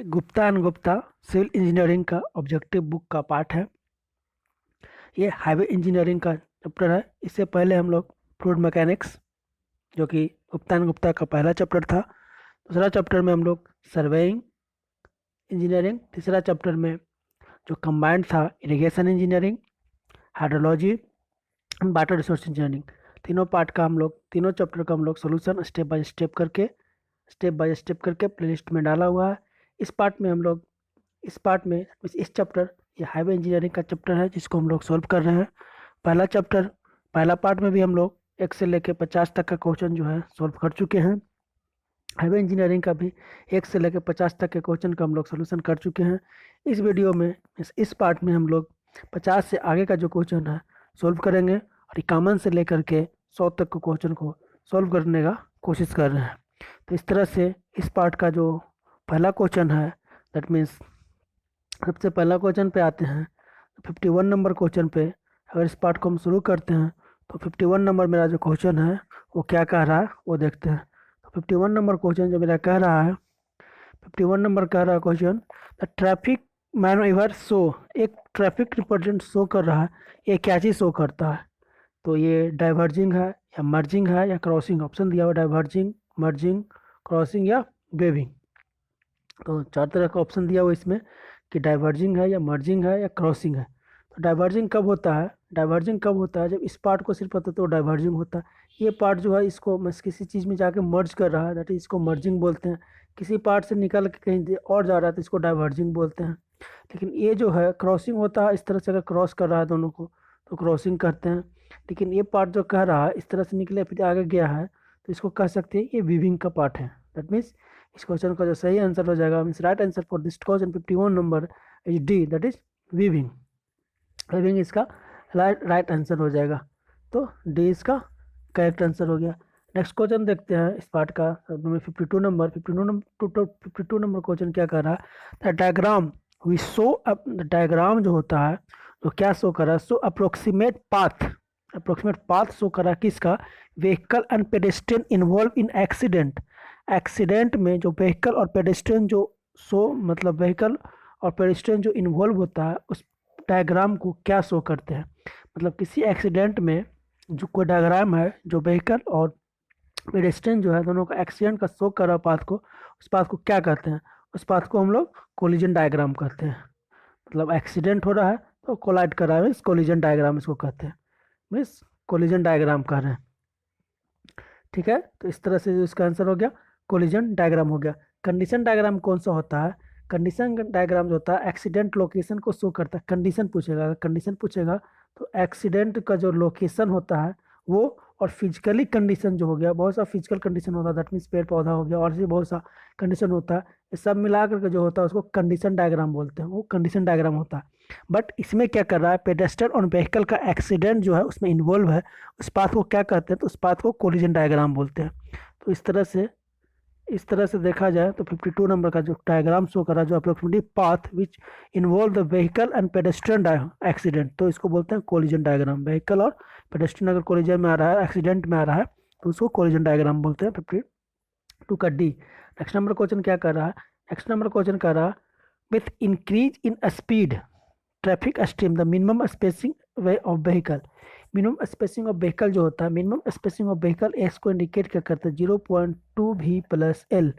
Gupta and Gupta civil engineering का objective book का part है। ये हाईवे इंजीनियरिंग का चैप्टर है। इससे पहले हम लोग फ्लूइड मैकेनिक्स, जो कि गुप्ता एंड गुप्ता का पहला चैप्टर था। दूसरा चैप्टर में हम लोग सर्वेइंग इंजीनियरिंग, तीसरा चैप्टर में जो कंबाइंड था irrigation engineering, hydrology, water resource engineering. तीनों पार्ट का हम लोग, तीनों चैप्टर का हम लोग सोल्यूशन स्टेप बाय स्टेप करके प्लेलिस्ट में डाला हुआ है। इस पार्ट में हम लोग, इस चैप्टर, ये हाईवे इंजीनियरिंग का चैप्टर है जिसको हम लोग सॉल्व कर रहे हैं। पहला पार्ट में भी हम लोग 1 से लेकर 50 तक का क्वेश्चन जो है सॉल्व कर चुके हैं। हाईवे इंजीनियरिंग का भी 1 से लेकर 50 तक के क्वेश्चन का हम लोग सोल्यूशन कर चुके हैं। इस वीडियो में, इस पार्ट में हम लोग 50 से आगे का जो क्वेश्चन है सॉल्व करेंगे और 51 से लेकर के 100 तक के क्वेश्चन को सॉल्व करने का कोशिश कर रहे हैं। तो इस तरह से इस पार्ट का जो पहला क्वेश्चन है, दैट मीन्स सबसे पहला क्वेश्चन पे आते हैं। 51 नंबर क्वेश्चन पे अगर इस पार्ट को हम शुरू करते हैं तो 51 नंबर मेरा जो क्वेश्चन है वो क्या कह रहा है वो देखते हैं। तो 51 नंबर क्वेश्चन जो मेरा कह रहा है, 51 नंबर कह रहा है क्वेश्चन, द ट्रैफिक मैनोवर शो, एक ट्रैफिक रिप्रेजेंट शो कर रहा है। ये क्या चीज़ शो करता है? तो ये डाइवर्जिंग है या मर्जिंग है या क्रॉसिंग। ऑप्शन दिया हुआ डाइवर्जिंग, मर्जिंग, क्रॉसिंग या वेविंग। तो 4 तरह का ऑप्शन दिया हुआ इसमें कि डाइवर्जिंग है या मर्जिंग है या क्रॉसिंग है। तो डाइवर्जिंग कब होता है? डाइवर्जिंग कब होता है? जब इस पार्ट को सिर्फ पता तो डाइवर्जिंग होता है। ये पार्ट जो है इसको किसी चीज़ में जाके मर्ज कर रहा है, दैट इज इसको मर्जिंग बोलते हैं। किसी पार्ट से निकल के कहीं और जा रहा है तो इसको डाइवर्जिंग बोलते हैं। लेकिन ये जो है क्रॉसिंग होता है, इस तरह से अगर क्रॉस कर रहा है दोनों को तो क्रॉसिंग करते हैं। लेकिन ये पार्ट जो कह रहा है इस तरह से निकले फिर आगे गया है तो इसको कह सकते हैं ये वीविंग का पार्ट है। दैट मीन्स इस क्वेश्चन का जो सही आंसर हो जाएगा, means right answer for this question 51 number is D, that is weaving. Weaving इसका राइट आंसर हो जाएगा। तो डी इसका करेक्ट आंसर हो गया। नेक्स्ट क्वेश्चन देखते हैं इस पार्ट का, 52 नंबर। 52 नंबर क्वेश्चन क्या कर रहा है? The diagram we show up, diagram जो होता है तो क्या शो कर रहा है? शो अप्रोक्सीमेट पाथ शो कर रहा है किसका? Vehicle and pedestrian involve in accident. Accident में जो व्हीकल और पेडेस्ट्रियन जो मतलब व्हीकल और पेडेस्ट्रियन जो इन्वॉल्व होता है उस डायग्राम को क्या शो करते हैं? मतलब किसी एक्सीडेंट में जो कोई डायग्राम है जो व्हीकल और पेडेस्ट्रियन जो है दोनों का एक्सीडेंट का शो कर रहा पाथ को, उस पाथ को क्या कहते हैं? उस पाथ को हम लोग कोलिजन डायग्राम कहते हैं। मतलब एक्सीडेंट हो रहा है तो कोलाइड कर रहा है, मीन्स कोलिजन डायग्राम इसको कहते हैं, मीन्स कोलिजन डायग्राम कह रहे हैं। ठीक है, तो इस तरह से इसका आंसर हो गया, कोलिजन डायग्राम हो गया। कंडीशन डायग्राम कौन सा होता है? कंडीशन डायग्राम जो होता है एक्सीडेंट लोकेशन को शो करता है। कंडीशन पूछेगा, अगर कंडीशन पूछेगा तो एक्सीडेंट का जो लोकेशन होता है वो, और फिजिकली कंडीशन जो हो गया, बहुत सा फिजिकल कंडीशन होता है, दैट मीन्स पेड़ पौधा हो गया और भी बहुत सा कंडीशन होता है, ये सब मिला करके जो होता है उसको कंडीशन डायग्राम बोलते हैं। वो कंडीशन डायग्राम होता है। बट इसमें क्या कर रहा है? पेडेस्ट्रियन और व्हीकल का एक्सीडेंट जो है उसमें इन्वॉल्व है, उस पाथ को क्या कहते हैं? तो उस पाथ को कोलिजन डायग्राम बोलते हैं। तो इस तरह से देखा जाए तो 52 नंबर का जो डायग्राम शो कर रहा है, जो approximately path which involve the vehicle and pedestrian accident, तो इसको बोलते हैं कोलिजन डायग्राम। व्हीकल और पेडेस्ट्रियन अगर कोलिजन में आ रहा है, एक्सीडेंट में आ रहा है, तो उसको कोलिजन डायग्राम बोलते हैं। 52 का डी। नेक्स्ट नंबर क्वेश्चन क्या कर रहा है? नेक्स्ट नंबर क्वेश्चन कर रहा है, with increase in speed traffic stream the minimum spacing way of vehicle. Minimum spacing of vehicle जो होता है, minimum spacing of vehicle S को इंडिकेट क्या करता है? 0.2 भी प्लस एल।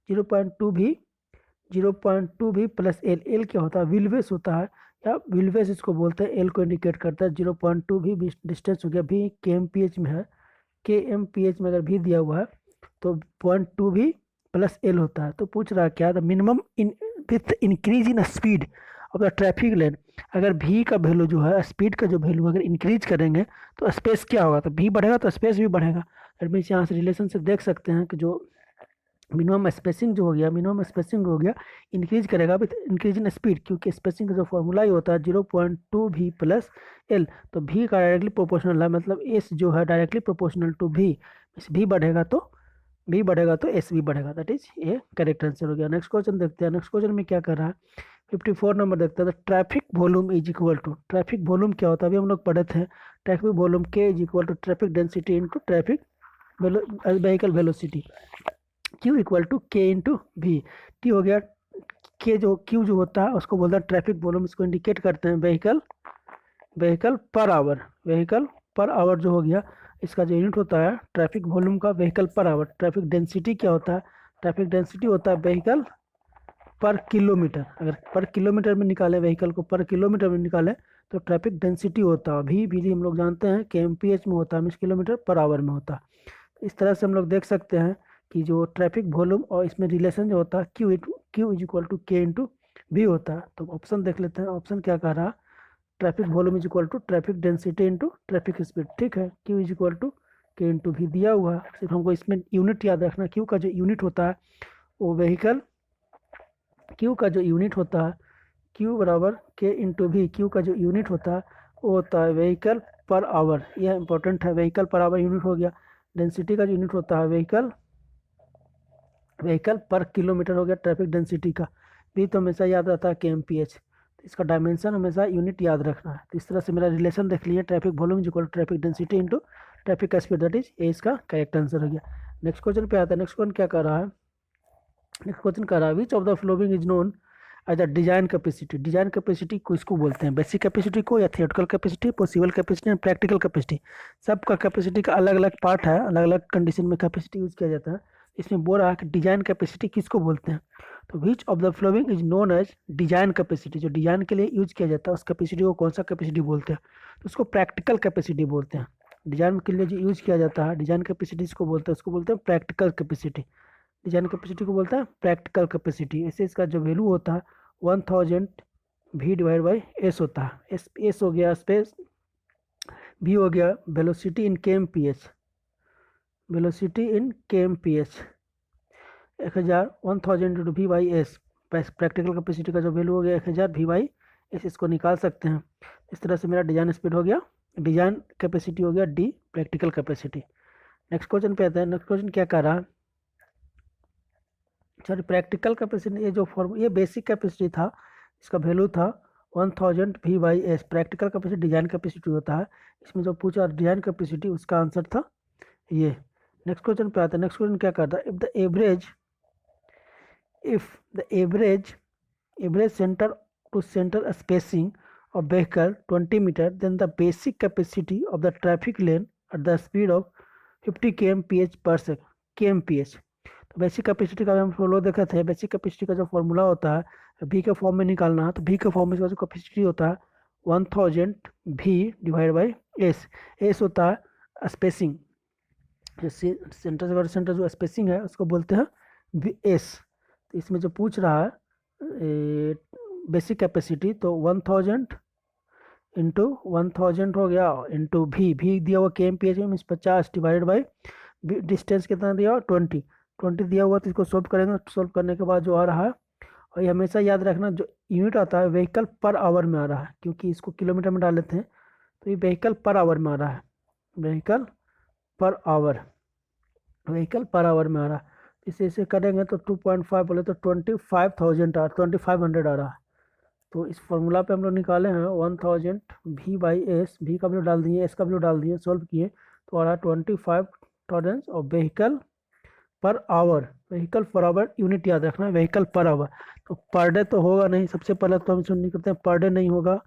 0.2 भी प्लस एल। एल क्या होता है? व्हीलबेस होता है, या व्हीलबेस इसको बोलते हैं। एल को इंडिकेट करता है। 0.2 भी डिस्टेंस हो गया, भी के एम पी एच में है, के एम पी एच में अगर भी दिया हुआ है तो 0.2 भी प्लस एल होता है। तो पूछ रहा है क्या? The minimum in with increase in speed of the traffic lane. अगर भी का वैल्यू जो है, स्पीड का जो वैल्यू अगर इंक्रीज करेंगे तो स्पेस क्या होगा? तो भी बढ़ेगा तो स्पेस भी बढ़ेगा। दैट मीन्स यहाँ से रिलेशन से देख सकते हैं कि जो मिनिमम स्पेसिंग जो हो गया, मिनिमम स्पेसिंग हो गया, इंक्रीज करेगा विथ इंक्रीज इन स्पीड, क्योंकि स्पेसिंग का जो फॉर्मूला ही होता है 0.2 भी प्लस एल। तो भी का डायरेक्टली प्रोपोर्शनल है, मतलब एस जो है डायरेक्टली प्रोपोर्शनल टू भी। भी बढ़ेगा तो एस भी बढ़ेगा। दैट इज ये करेक्ट आंसर हो गया। नेक्स्ट क्वेश्चन देखते हैं। नेक्स्ट क्वेश्चन में क्या कर रहा है? 54 नंबर देखते हैं। Traffic volume is equal to, traffic volume क्या होता है? अभी हम लोग पढ़े थे, ट्रैफिक वॉल्यूम के is equal to traffic density into traffic vehicle velocity, Q equal to K into भी। टी हो गया के जो क्यू जो होता है उसको बोलते हैं ट्रैफिक वॉल्यूम, इसको इंडिकेट करते हैं vehicle per our. Vehicle per our जो हो गया, इसका जो यूनिट होता है ट्रैफिक वॉल्यूम का vehicle per our. Traffic density क्या होता है? ट्रैफिक डेंसिटी होता है व्हीकल पर किलोमीटर। अगर पर किलोमीटर में निकालें, व्हीकल को पर किलोमीटर में निकालें तो ट्रैफिक डेंसिटी होता है भी हम लोग जानते हैं कि एमपीएच में होता है, मीन्स किलोमीटर पर आवर में होता है। इस तरह से हम लोग देख सकते हैं कि जो ट्रैफिक वॉल्यूम और इसमें रिलेशन जो होता है Q is equal to K into we होता है। तो ऑप्शन देख लेते हैं, ऑप्शन क्या कह रहा है? Traffic volume is equal to traffic density into traffic speed. ठीक है, Q is equal to K into V दिया हुआ है। सिर्फ हमको इसमें यूनिट याद रखना, क्यू का जो यूनिट होता है वो व्हीकल, क्यू का जो यूनिट होता है क्यू बराबर के इंटू वी, क्यू का जो यूनिट होता है वो होता है व्हीकल पर आवर। यह इंपॉर्टेंट है, व्हीकल पर आवर यूनिट हो गया। डेंसिटी का जो यूनिट होता है व्हीकल पर किलोमीटर हो गया ट्रैफिक डेंसिटी का। वी तो हमेशा याद रहता है के एम पी एच, तो इसका डायमेंशन हमेशा यूनिट याद रखना है। तो इस तरह से मेरा रिलेशन देख लिया, traffic volume is equal to traffic density into traffic speed, that is A इसका करेक्ट आंसर हो गया। नेक्स्ट क्वेश्चन पे आता है। नेक्स्ट क्वेश्चन क्या कर रहा है? नेक्स्ट क्वेश्चन कर रहा है which of the following is known as a design capacity. Design capacity को इसको बोलते हैं बेसिक कैपेसिटी को, या theoretical capacity, possible capacity and practical capacity. सबका कैपेसिटी का अलग अलग पार्ट है, अलग अलग कंडीशन में कैपेसिटी यूज किया जाता है। इसमें बोल रहा है कि डिजाइन कैपेसिटी किसको बोलते हैं। तो which of the following is known as design capacity, जो डिजाइन के लिए यूज किया जाता है उस कैपेसिटी को कौन सा कैपेसिटी बोलते हैं? तो उसको प्रैक्टिकल कैपेसिटी बोलते हैं। डिजाइन के लिए जो यूज किया जाता है डिजाइन कैपेसिटी इसको बोलते हैं, उसको बोलते हैं प्रैक्टिकल कैपेसिटी। डिजाइन कैपेसिटी को बोलते हैं प्रैक्टिकल कैपेसिटी। ऐसे इसका जो वैल्यू होता है 1000 भी डिवाइड बाई एस होता है। एस हो गया स्पेस, भी हो गया velocity in K M P H, velocity in K M P H 1000 into V by S. Practical capacity का जो वैल्यू हो गया 1000 वी बाई एस, इसको निकाल सकते हैं। इस तरह से मेरा डिजाइन स्पीड हो गया, डिजाइन कैपेसिटी हो गया D practical capacity. Next question पे आता है। नेक्स्ट क्वेश्चन क्या कर रहा है? सॉरी, प्रैक्टिकल कैपेसिटी, ये जो फॉर्म, ये बेसिक कैपेसिटी था, इसका वैल्यू था 1000 V by S. Practical capacity design capacity होता है। इसमें जो पूछा डिजाइन कैपेसिटी उसका आंसर था ये। नेक्स्ट क्वेश्चन पे आता है। नेक्स्ट क्वेश्चन क्या करता है? If the average centre to centre spacing of vehicle 20 meter, then the basic capacity of the traffic lane at the speed of 50 kmph per second kmph। तो basic capacity का हम flow देखा थे। Basic capacity का जो formula होता है we के फॉर्म में निकालना है, तो वी के फॉर्म में इसका जो कैपेसिटी होता है 1000 V divide by S. S होता है स्पेसिंग, सेंटर से सेंटर जो स्पेसिंग है उसको बोलते हैं एस। तो इसमें जो पूछ रहा है बेसिक कैपेसिटी, तो 1000 इंटू 1000 हो गया इंटू भी दिया हुआ के एम पी एच में, मीन्स 50 डिवाइड बाई डिस्टेंस कितना दिया हुआ 20 दिया हुआ। तो इसको सोल्व करेंगे, सोल्व करने के बाद जो आ रहा है, और ये हमेशा याद रखना जो यूनिट आता है व्हीकल पर आवर में आ रहा है, क्योंकि इसको किलोमीटर में डाल लेते हैं तो ये व्हीकल पर आवर में आ रहा है, vehicle per our, vehicle per our में आ रहा है। इसे करेंगे तो 2.5 बोले तो 2500 आ रहा है। तो इस फॉर्मूला पे हम लोग निकाले हैं 1000 वी बाई एस, भी का वैल्यू डाल दिए, एस का वैल्यू डाल दिए, सोल्व किए तो आ रहा है 25,000 और vehicle per our. Vehicle per our unit याद रखना है, व्हीकल पर आवर। तो पर डे तो होगा नहीं, सबसे पहले तो हम इसको निकलते हैं, पर डे नहीं होगा,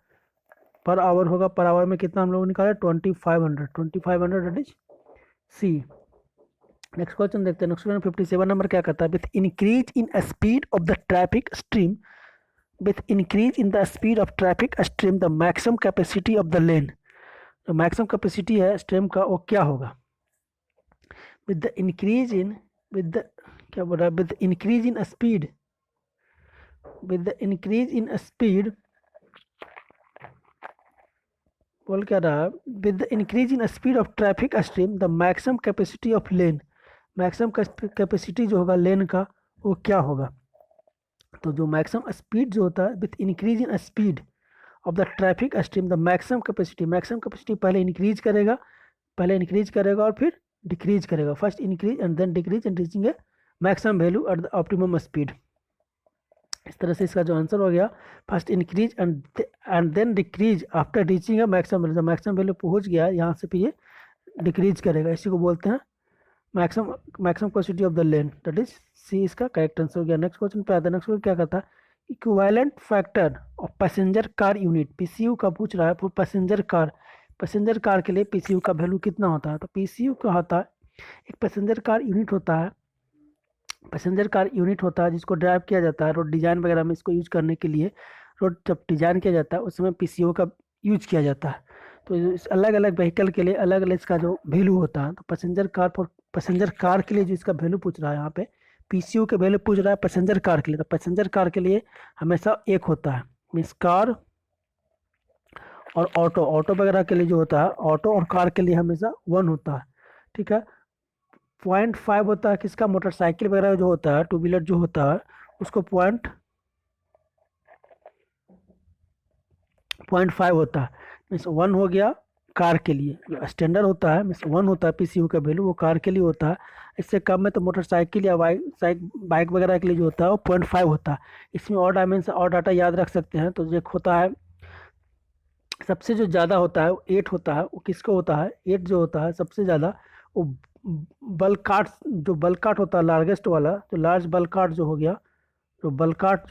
पर आवर होगा। पर आवर में कितना हम लोग निकाले 2500 that is C. Next question देखते हैं। नेक्स्ट क्वेश्चन 57 नंबर क्या कहता है? With increase in speed of the traffic stream, with increase in the speed of traffic stream the maximum capacity of the lane। जो maximum capacity है stream का वो क्या होगा? with the increase in with the क्या बोल रहा है? with the increase in speed, with the increase in speed बोल क्या रहा है? with the increase in speed of traffic stream the maximum capacity of lane, maximum capacity जो होगा लेन का वो क्या होगा? तो जो मैक्सिमम स्पीड जो होता है with increase in speed of the traffic stream the maximum capacity पहले इंक्रीज करेगा और फिर डिक्रीज करेगा। First increase and then decrease and reaching a maximum value at the optimum speed. इस तरह से इसका जो आंसर हो गया first increase and then decrease after reaching a maximum value. जब मैक्सिमम वैल्यू पहुंच गया यहाँ से फिर ये डिक्रीज करेगा, इसी को बोलते हैं maximum capacity of the lane, that is C इसका करेक्ट आंसर हो गया। नेक्स्ट क्वेश्चन पे आता है। नेक्स्ट क्वेश्चन क्या कहता है? Equivalent factor of passenger car unit, PCU का पूछ रहा है फॉर पैसेंजर कार के लिए पीसीयू का वैल्यू कितना होता है। तो पीसीयू का होता है, एक पैसेंजर कार यूनिट होता है, जिसको ड्राइव किया जाता है रोड डिज़ाइन वगैरह में। इसको यूज करने के लिए रोड जब डिज़ाइन किया जाता है उस समय पीसीयू का यूज किया जाता है। तो इस अलग अलग व्हीकल के लिए अलग अलग इसका जो वैल्यू होता है। तो पैसेंजर कार के लिए जो इसका वैल्यू पूछ रहा है यहाँ पे, पीसीयू के वैल्यू पूछ रहा है पैसेंजर कार के लिए। तो पैसेंजर कार के लिए हमेशा एक होता है, मीन्स कार और ऑटो वगैरह के लिए जो होता है, ऑटो और कार के लिए हमेशा 1 होता है। ठीक है। 0.5 होता है किसका, मोटरसाइकिल वगैरह जो होता है, टू व्हीलर जो होता है उसको 0.5 होता है, मीन्स 1 हो गया कार के लिए। जो स्टैंडर्ड होता है मीन्स 1 होता है पीसीयू का वैल्यू, वो कार के लिए होता है। इससे कम है तो मोटरसाइकिल या बाइक वगैरह के लिए जो होता है वो 0.5 होता है। इसमें और डायमेंशन और डाटा याद रख सकते हैं। तो एक होता है, सबसे जो ज़्यादा होता है वो 8 होता है। वो किसको होता है, 8 जो होता है सबसे ज़्यादा, वो बल्काट होता है लार्जेस्ट वाला, जो लार्ज बल्काट जो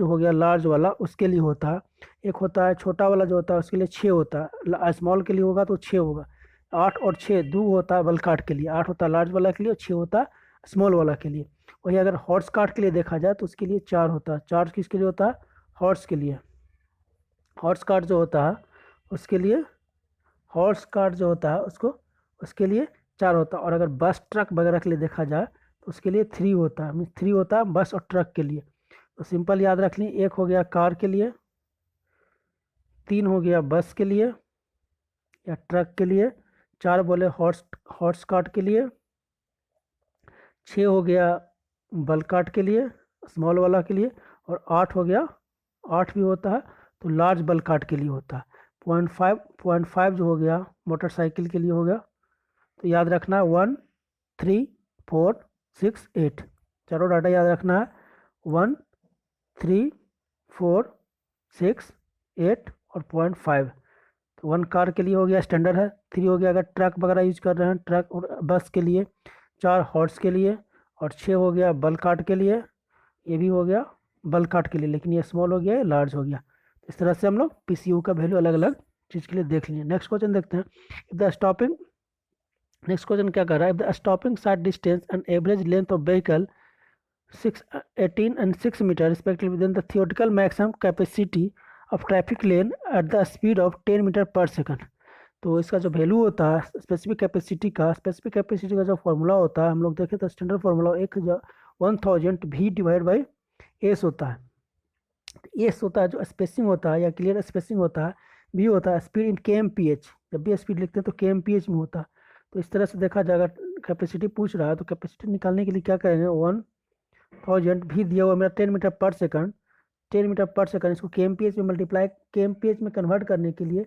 हो गया, लार्ज वाला उसके लिए होता है। एक होता है छोटा वाला जो होता है उसके लिए 6 होता है, स्मॉल के लिए होगा तो 6 होगा। 8 और 6 2 होता है बल्काट के लिए, 8 होता है लार्ज वाला के लिए और 6 होता है स्मॉल वाला के लिए। वही अगर हॉर्स कार्ट के लिए देखा जाए तो उसके लिए 4 होता है। 4 किसके लिए होता है, हॉर्स के लिए। हॉर्स कार्ट जो होता है उसके लिए, उसके लिए 4 होता है। और अगर बस ट्रक वगैरह के लिए देखा जाए तो उसके लिए 3 होता है, मीन्स 3 होता है बस और ट्रक के लिए। तो सिंपल याद रख ली, 1 हो गया कार के लिए, 3 हो गया बस के लिए या ट्रक के लिए, 4 बोले हॉर्स कार्ट के लिए, 6 हो गया बल्काट के लिए स्मॉल वाला के लिए, और 8 हो गया, 8 भी होता है तो लार्ज बल्काट के लिए होता है। 0.5 जो हो गया मोटरसाइकिल के लिए हो गया। तो याद रखना है 1 3 4 6 8, चारों डाटा याद रखना है 1 3 4 6 8 और 0.5। तो 1 कार के लिए हो गया स्टैंडर्ड है, 3 हो गया अगर ट्रक वगैरह यूज कर रहे हैं ट्रक और बस के लिए, 4 हॉर्स के लिए, और 6 हो गया बल्काट के लिए, ये भी हो गया बल्काट के लिए, लेकिन ये स्मॉल हो गया, ये लार्ज हो गया। इस तरह से हम लोग पीसीयू का वैल्यू अलग अलग चीज़ के लिए देख लिए। नेक्स्ट क्वेश्चन देखते हैं। If the stopping, next question क्या कर रहा है, if the stopping side distance and average length of vehicle 18 and 6 meter respectively within the theoretical maximum capacity of traffic lane at the speed of 10 metre पर second. तो इसका जो value होता है स्पेसिफिक कैपेसिटी का जो फॉर्मूला होता है, हम लोग देखें तो standard formula 1000 V divide by S होता है। एस होता है जो स्पेसिंग होता है या क्लियर स्पेसिंग होता है, भी होता है स्पीड इन kmph, जब भी स्पीड लिखते हैं तो kmph में होता है। तो इस तरह से देखा जाएगा, कैपेसिटी पूछ रहा है तो कैपेसिटी निकालने के लिए क्या करेंगे, 1000 भी दिया हुआ मेरा 10 मीटर पर सेकंड, 10 मीटर पर सेकंड, इसको kmph में मल्टीप्लाई, kmph में कन्वर्ट करने के लिए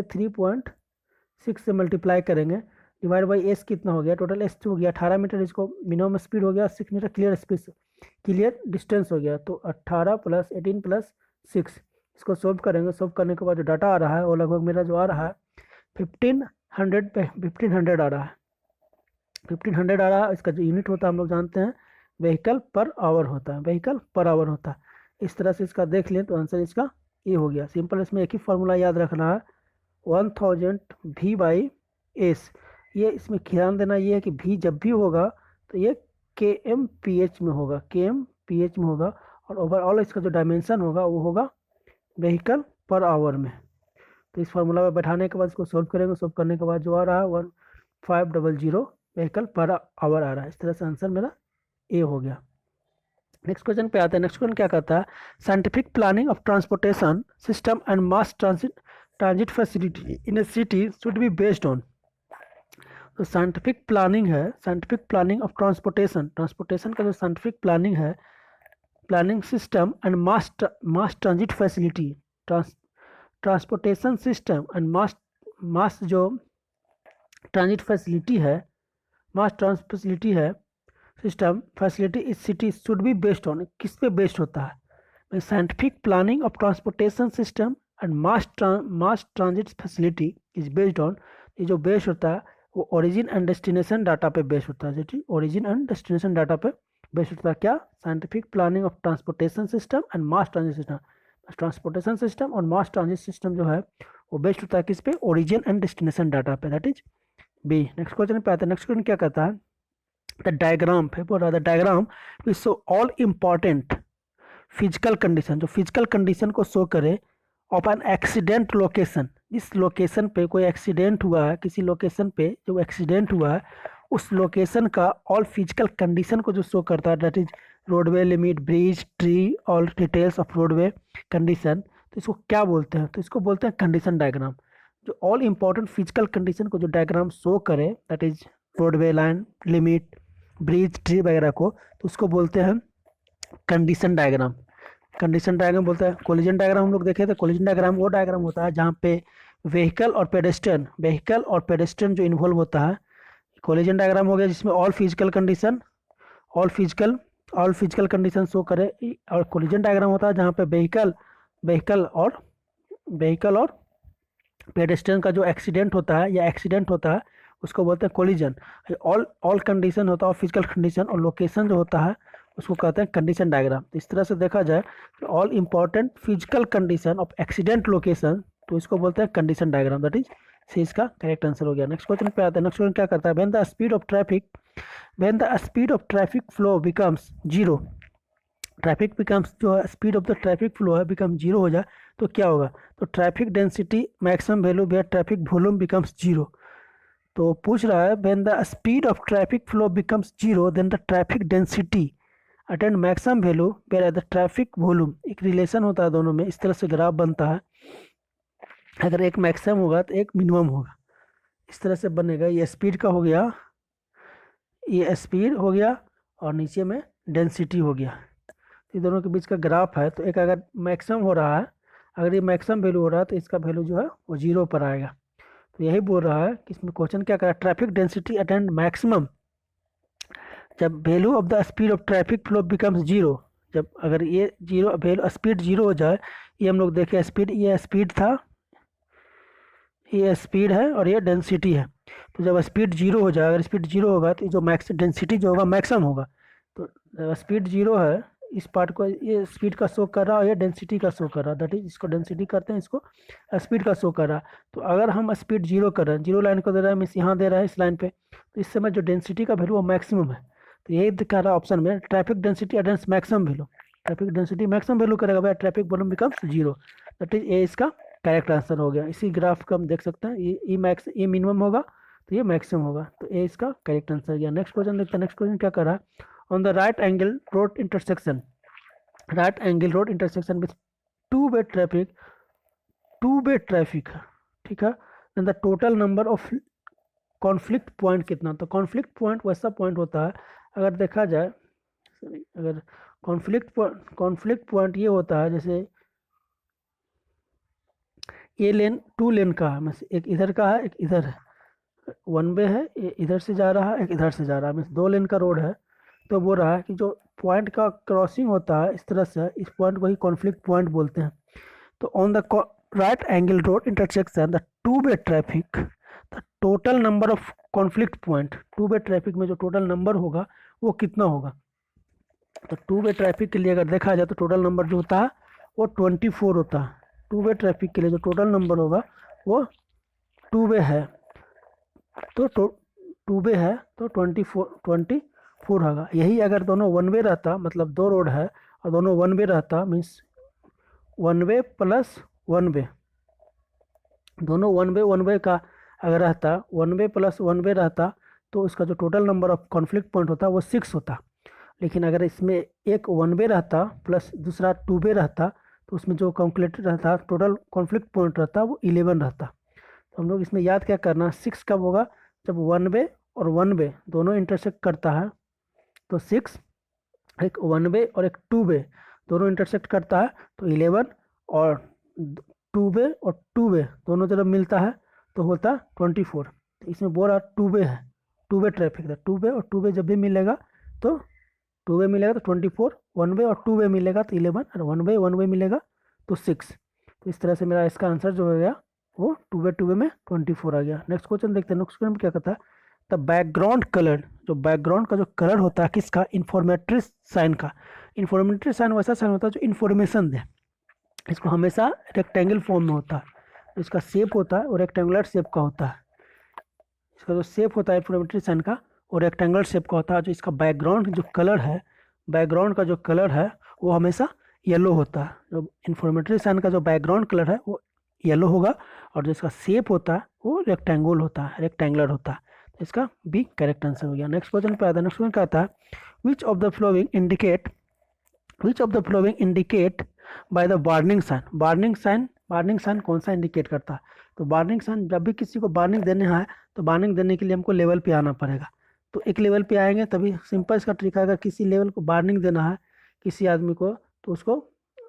3.6 से मल्टीप्लाई करेंगे, डिवाइड बाई एस कितना हो गया, टोटल एस हो गया 18 मीटर, इसको मिनिमम स्पीड हो गया 6 मीटर, क्लियर डिस्टेंस हो गया। तो 18 + 18 + 6, इसको सोल्व करेंगे। सोल्व करने के बाद जो डाटा आ रहा है वो लगभग मेरा जो आ रहा है 1500 आ रहा है, 1500 आ रहा है। इसका जो यूनिट होता है हम लोग जानते हैं व्हीकल पर आवर होता है, इस तरह से इसका देख लें तो आंसर इसका ये हो गया। सिंपल, इसमें एक ही फार्मूला याद रखना है 1000 V बाई एस। ये इसमें ध्यान देना ये है कि V जब भी होगा तो ये kmph में होगा, और ओवरऑल इसका जो डायमेंशन होगा वो होगा व्हीकल पर आवर में। तो इस फार्मूला में बैठाने के बाद इसको सोल्व करेंगे। सोल्व करने के बाद जो आ रहा है 1500 व्हीकल पर आवर आ रहा है। इस तरह से आंसर मेरा ए हो गया। नेक्स्ट क्वेश्चन पे आते हैं। नेक्स्ट क्वेश्चन क्या कहता है, scientific planning of transportation system and mass transit facility in A city should be based on. तो साइंटिफिक प्लानिंग है, साइंटिफिक प्लानिंग ऑफ ट्रांसपोर्टेशन का जो साइंटिफिक प्लानिंग है, planning system and mass transit facility, transportation system and mass जो transit facility है, मास ट्रांसफैसिलिटी है, system facility इस city should be based on, किस पे बेस्ड होता है, scientific planning of transportation system and mass transit facility is based on. ये जो बेस्ड होता है वो ओरिजिन एंड डेस्टिनेशन डाटा पे बेस्ड होता है, ओरिजिन एंड डेस्टिनेशन डाटा पे बेस्ड होता है क्या, scientific planning of transportation system and mass transit system. Transportation system और मास ट्रांजिट सिस्टम जो है वो बेस्ड होता है किस पे, ओरिजिन एंड डेस्टिनेशन डाटा पे, that is B. Next question पे आते हैं। नेक्स्ट क्वेश्चन क्या कहता है, द डायग्राम पे बोल रहा है, the diagram which show all important physical condition, जो फिजिकल कंडीशन को शो करे ऑफ एन एक्सीडेंट लोकेशन, जिस लोकेशन पे कोई एक्सीडेंट हुआ है, किसी लोकेशन पे जो एक्सीडेंट हुआ है उस लोकेशन का ऑल फिजिकल कंडीशन को जो शो करता है, that is roadway limit, bridge, tree, all details of roadway condition. तो इसको क्या बोलते हैं, तो इसको बोलते हैं कंडीशन डायग्राम। जो ऑल इंपॉर्टेंट फिजिकल कंडीशन को जो डायग्राम शो करे, that is roadway line, limit, bridge, tree वगैरह को, तो उसको बोलते हैं कंडीशन डायग्राम। कंडीशन डायग्राम बोलते हैं। कोलिजन डायग्राम हम लोग देखे थे, कोलिजन डायग्राम वो डायग्राम होता है जहाँ पे व्हीकल और पेडेस्ट्रियन जो इन्वॉल्व होता है। कोलिजन डायग्राम हो गया जिसमें ऑल फिजिकल कंडीशन शो करे, और कोलिजन डायग्राम होता है जहाँ पे व्हीकल और पेडेस्ट्रियन का जो एक्सीडेंट होता है या एक्सीडेंट होता है उसको बोलते हैं कोलिजन। ऑल कंडीशन होता है, फिजिकल कंडीशन और लोकेशन जो होता है उसको कहते हैं कंडीशन डायग्राम। तो इस तरह से देखा जाए all important physical condition of accident location, तो इसको बोलते हैं condition diagram, that is C इसका करेक्ट आंसर हो गया। नेक्स्ट क्वेश्चन पे आते हैं। नेक्स्ट क्वेश्चन क्या करता है, when the speed of traffic flow becomes zero, traffic becomes जो है speed of the traffic flow है बिकम जीरो हो जाए तो क्या होगा, तो traffic density maximum value where traffic volume becomes zero. तो पूछ रहा है when the speed of traffic flow becomes zero then the traffic density attend maximum value where the traffic volume. एक रिलेशन होता है दोनों में, इस तरह से ग्राफ बनता है, अगर एक मैक्सिमम होगा तो एक मिनिमम होगा, इस तरह से बनेगा। ये स्पीड का हो गया, ये स्पीड हो गया और नीचे में डेंसिटी हो गया, ये दोनों के बीच का ग्राफ है। तो एक अगर मैक्सिमम हो रहा है, अगर ये मैक्सिमम वैल्यू हो रहा है तो इसका वैल्यू जो है वो जीरो पर आएगा। तो यही बोल रहा है कि इसमें क्वेश्चन क्या करा, ट्रैफिक डेंसिटी अटेंड मैक्सिमम जब value of the speed of traffic flow becomes zero, जब अगर ये जीरो वैल्यू स्पीड जीरो हो जाए, ये हम लोग देखे स्पीड, ये स्पीड था, ये स्पीड है और ये डेंसिटी है। तो जब स्पीड जीरो हो जाए, अगर स्पीड जीरो होगा तो जो मैक्स डेंसिटी जो होगा मैक्सिमम होगा। तो स्पीड जीरो है, इस पार्ट को ये स्पीड का शो कर रहा है और ये डेंसिटी का शो कर रहा है, दैट इज इसको डेंसिटी करते हैं, इसको स्पीड का शो कर रहा है। तो अगर हम स्पीड जीरो कर रहे हैं, जीरो लाइन को दे रहा है, मीन्स यहाँ दे रहा है इस लाइन पे, तो इस समय जो डेंसिटी का वैल्यू वो मैक्सिमम है। तो यही दिखा रहा है ऑप्शन में, traffic density attends maximum value, traffic density maximum value करेगा भाई, traffic volume becomes zero, that is A इसका करेक्ट आंसर हो गया। इसी ग्राफ को हम देख सकते हैं, ये मिनिमम होगा तो ये मैक्सिमम होगा, तो ए इसका करेक्ट आंसर गया। नेक्स्ट क्वेश्चन देखते हैं। नेक्स्ट क्वेश्चन क्या कर रहा है, on the right angle road intersection with two way traffic, ठीक है, then the total number of conflict point कितना। तो कॉन्फ्लिक्ट पॉइंट वैसा पॉइंट होता है, अगर देखा जाए, अगर कॉन्फ्लिक्ट पॉइंट ये होता है, जैसे ये लेन टू लेन का है, मतलब एक इधर का है एक इधर है, वन वे है, ये इधर से जा रहा है एक इधर से जा रहा है, मीन्स दो लेन का रोड है। तो बोल रहा है कि जो पॉइंट का क्रॉसिंग होता है इस तरह से, इस पॉइंट को ही कॉन्फ्लिक्ट पॉइंट बोलते हैं। तो on the right angle road intersection the two way traffic, the total number of conflict point, to way traffic में जो टोटल नंबर होगा वो कितना होगा। तो टू वे ट्रैफिक के लिए अगर देखा जाए तो टोटल नंबर जो होता है वो 24 होता है। टू वे ट्रैफिक के लिए जो टोटल नंबर होगा वो टू वे है, तो टू वे है तो 24 होगा। यही अगर दोनों वन वे रहता, मतलब दो रोड है और दोनों वन वे रहता, means one way plus one way, दोनों वन वे का अगर रहता, one way plus one way रहता, तो उसका जो total number of conflict point होता वो 6 होता। लेकिन अगर इसमें एक वन वे रहता प्लस दूसरा टू वे रहता, तो उसमें जो कैलकुलेट रहता टोटल कॉन्फ्लिक्ट पॉइंट रहता वो 11 रहता। तो हम लोग इसमें याद क्या करना, 6 कब होगा, जब वन वे और वन वे दोनों इंटरसेक्ट करता है, तो 6, एक वन वे और एक टू वे दोनों इंटरसेक्ट करता है तो 11, और टू वे दोनों जब मिलता है तो होता 24। तो इसमें बोल रहा टू वे है, टू वे ट्रैफिक था, टू वे और टू वे जब भी मिलेगा तो 2 वे मिलेगा तो 24, वन वे और टू वे मिलेगा तो 11, और वन वे मिलेगा तो 6। तो इस तरह से मेरा इसका आंसर जो हो गया वो टू वे में 24 आ गया। नेक्स्ट क्वेश्चन देखते हैं। नेक्स्ट क्वेश्चन में क्या कहता है, द बैकग्राउंड कलर, जो बैकग्राउंड का जो कलर होता है किसका, इन्फॉर्मेटरी साइन का। इन्फॉर्मेटरी साइन वैसा साइन होता है जो इन्फॉर्मेशन दे, इसको हमेशा रेक्टेंगल फॉर्म में होता है, इसका शेप होता है वो रेक्टेंगुलर शेप का होता है, इसका जो शेप होता है इन्फॉर्मेटरी साइन का वो रेक्टेंगुलर शेप का होता है। जो इसका बैकग्राउंड जो कलर है, बैकग्राउंड का जो कलर है वो हमेशा येलो होता है। जो इन्फॉर्मेटरी साइन का जो बैकग्राउंड कलर है वो येलो होगा, और जो इसका शेप होता है वो रेक्टेंगुलर होता है, रेक्टेंगुलर होता है। तो इसका बी करेक्ट आंसर हो गया। नेक्स्ट क्वेश्चन पे आता है। नेक्स्ट क्वेश्चन क्या आता है, which of the following indicate, which of the following indicate by the warning sign. Warning sign, warning sign कौन सा इंडिकेट करता है, तो वार्निंग साइन जब भी किसी को वार्निंग देने है तो वार्निंग देने के लिए हमको लेवल पे आना पड़ेगा। तो एक लेवल पे आएंगे तभी सिंपल इसका ट्रिक है, अगर किसी लेवल को वार्निंग देना है किसी आदमी को तो उसको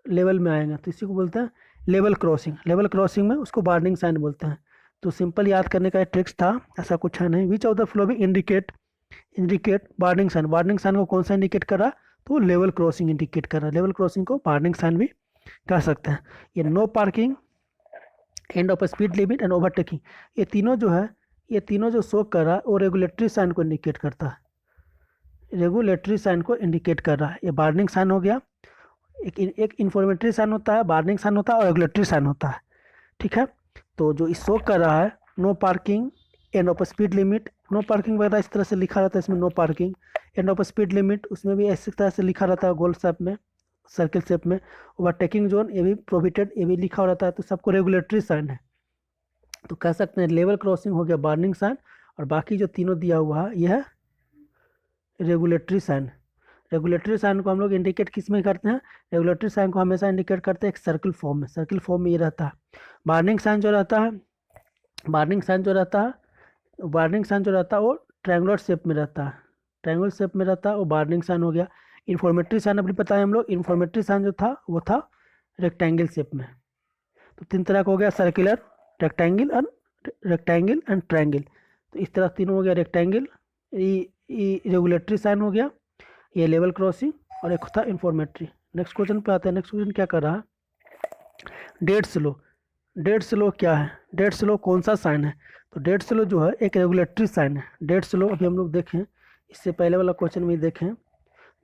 लेवल में आएंगे, तो इसी को बोलते हैं लेवल क्रॉसिंग। लेवल क्रॉसिंग में उसको वार्निंग साइन बोलते हैं। तो सिंपल याद करने का एक ट्रिक्स था, ऐसा कुछ है नहीं। Which of the following indicate, indicate warning sign, warning sign को कौन सा इंडिकेट कर रहा है, तो लेवल क्रॉसिंग इंडिकेट कर रहा है। लेवल क्रॉसिंग को वार्निंग साइन भी कह सकते हैं। ये no parking, end of speed limit and overtaking, ये तीनों जो है, ये तीनों जो शो कर रहा है वो रेगुलेटरी साइन को इंडिकेट करता है, रेगुलेटरी साइन को इंडिकेट कर रहा है। ये वार्निंग साइन हो गया, एक इन्फॉर्मेटरी साइन होता है, वार्निंग साइन होता है और रेगुलेटरी साइन होता है, ठीक है। तो जो इस शो कर रहा है no parking, end of speed limit, no parking वगैरह इस तरह से लिखा रहता है इसमें, no parking, end of speed limit उसमें भी इस तरह से लिखा रहता है गोल शेप में, सर्किल शेप में। ओवरटेकिंग जोन ये भी प्रोहिबिटेड, ये भी लिखा रहता है। तो सबको रेगुलेटरी साइन है। तो कह सकते हैं लेवल क्रॉसिंग हो गया वार्निंग साइन, और बाकी जो तीनों दिया हुआ है यह है रेगुलेटरी साइन। रेगुलेटरी साइन को हम लोग इंडिकेट किस में करते हैं, रेगुलेटरी साइन को हमेशा इंडिकेट करते हैं एक सर्किल फॉर्म में, सर्किल फॉर्म में ये रहता है। वार्निंग साइन जो रहता है, वार्निंग साइन जो रहता है, वार्निंग साइन जो रहता है वो ट्रायंगुलर शेप में रहता है, ट्रायंगुलर शेप में रहता है, वो वार्निंग साइन हो गया। इन्फॉर्मेटरी साइन अभी बताया हम लोग, इन्फॉर्मेटरी साइन जो था वो था रेक्टेंगल शेप में। तो तीन तरह का हो गया, सर्कुलर, रेक्टेंगल एंड ट्रायंगल। तो इस तरह तीनों हो गया, रेक्टेंगल, ये रेगुलेटरी साइन हो गया, ये लेवल क्रॉसिंग, और एक था इन्फॉर्मेटरी। नेक्स्ट क्वेश्चन पे आते हैं। नेक्स्ट क्वेश्चन क्या कर रहा है, डेड स्लो। डेड स्लो क्या है, डेड स्लो कौन सा साइन है, तो डेड स्लो जो है एक रेगुलेटरी साइन है। डेड स्लो अभी हम लोग देखें, इससे पहले वाला क्वेश्चन में देखें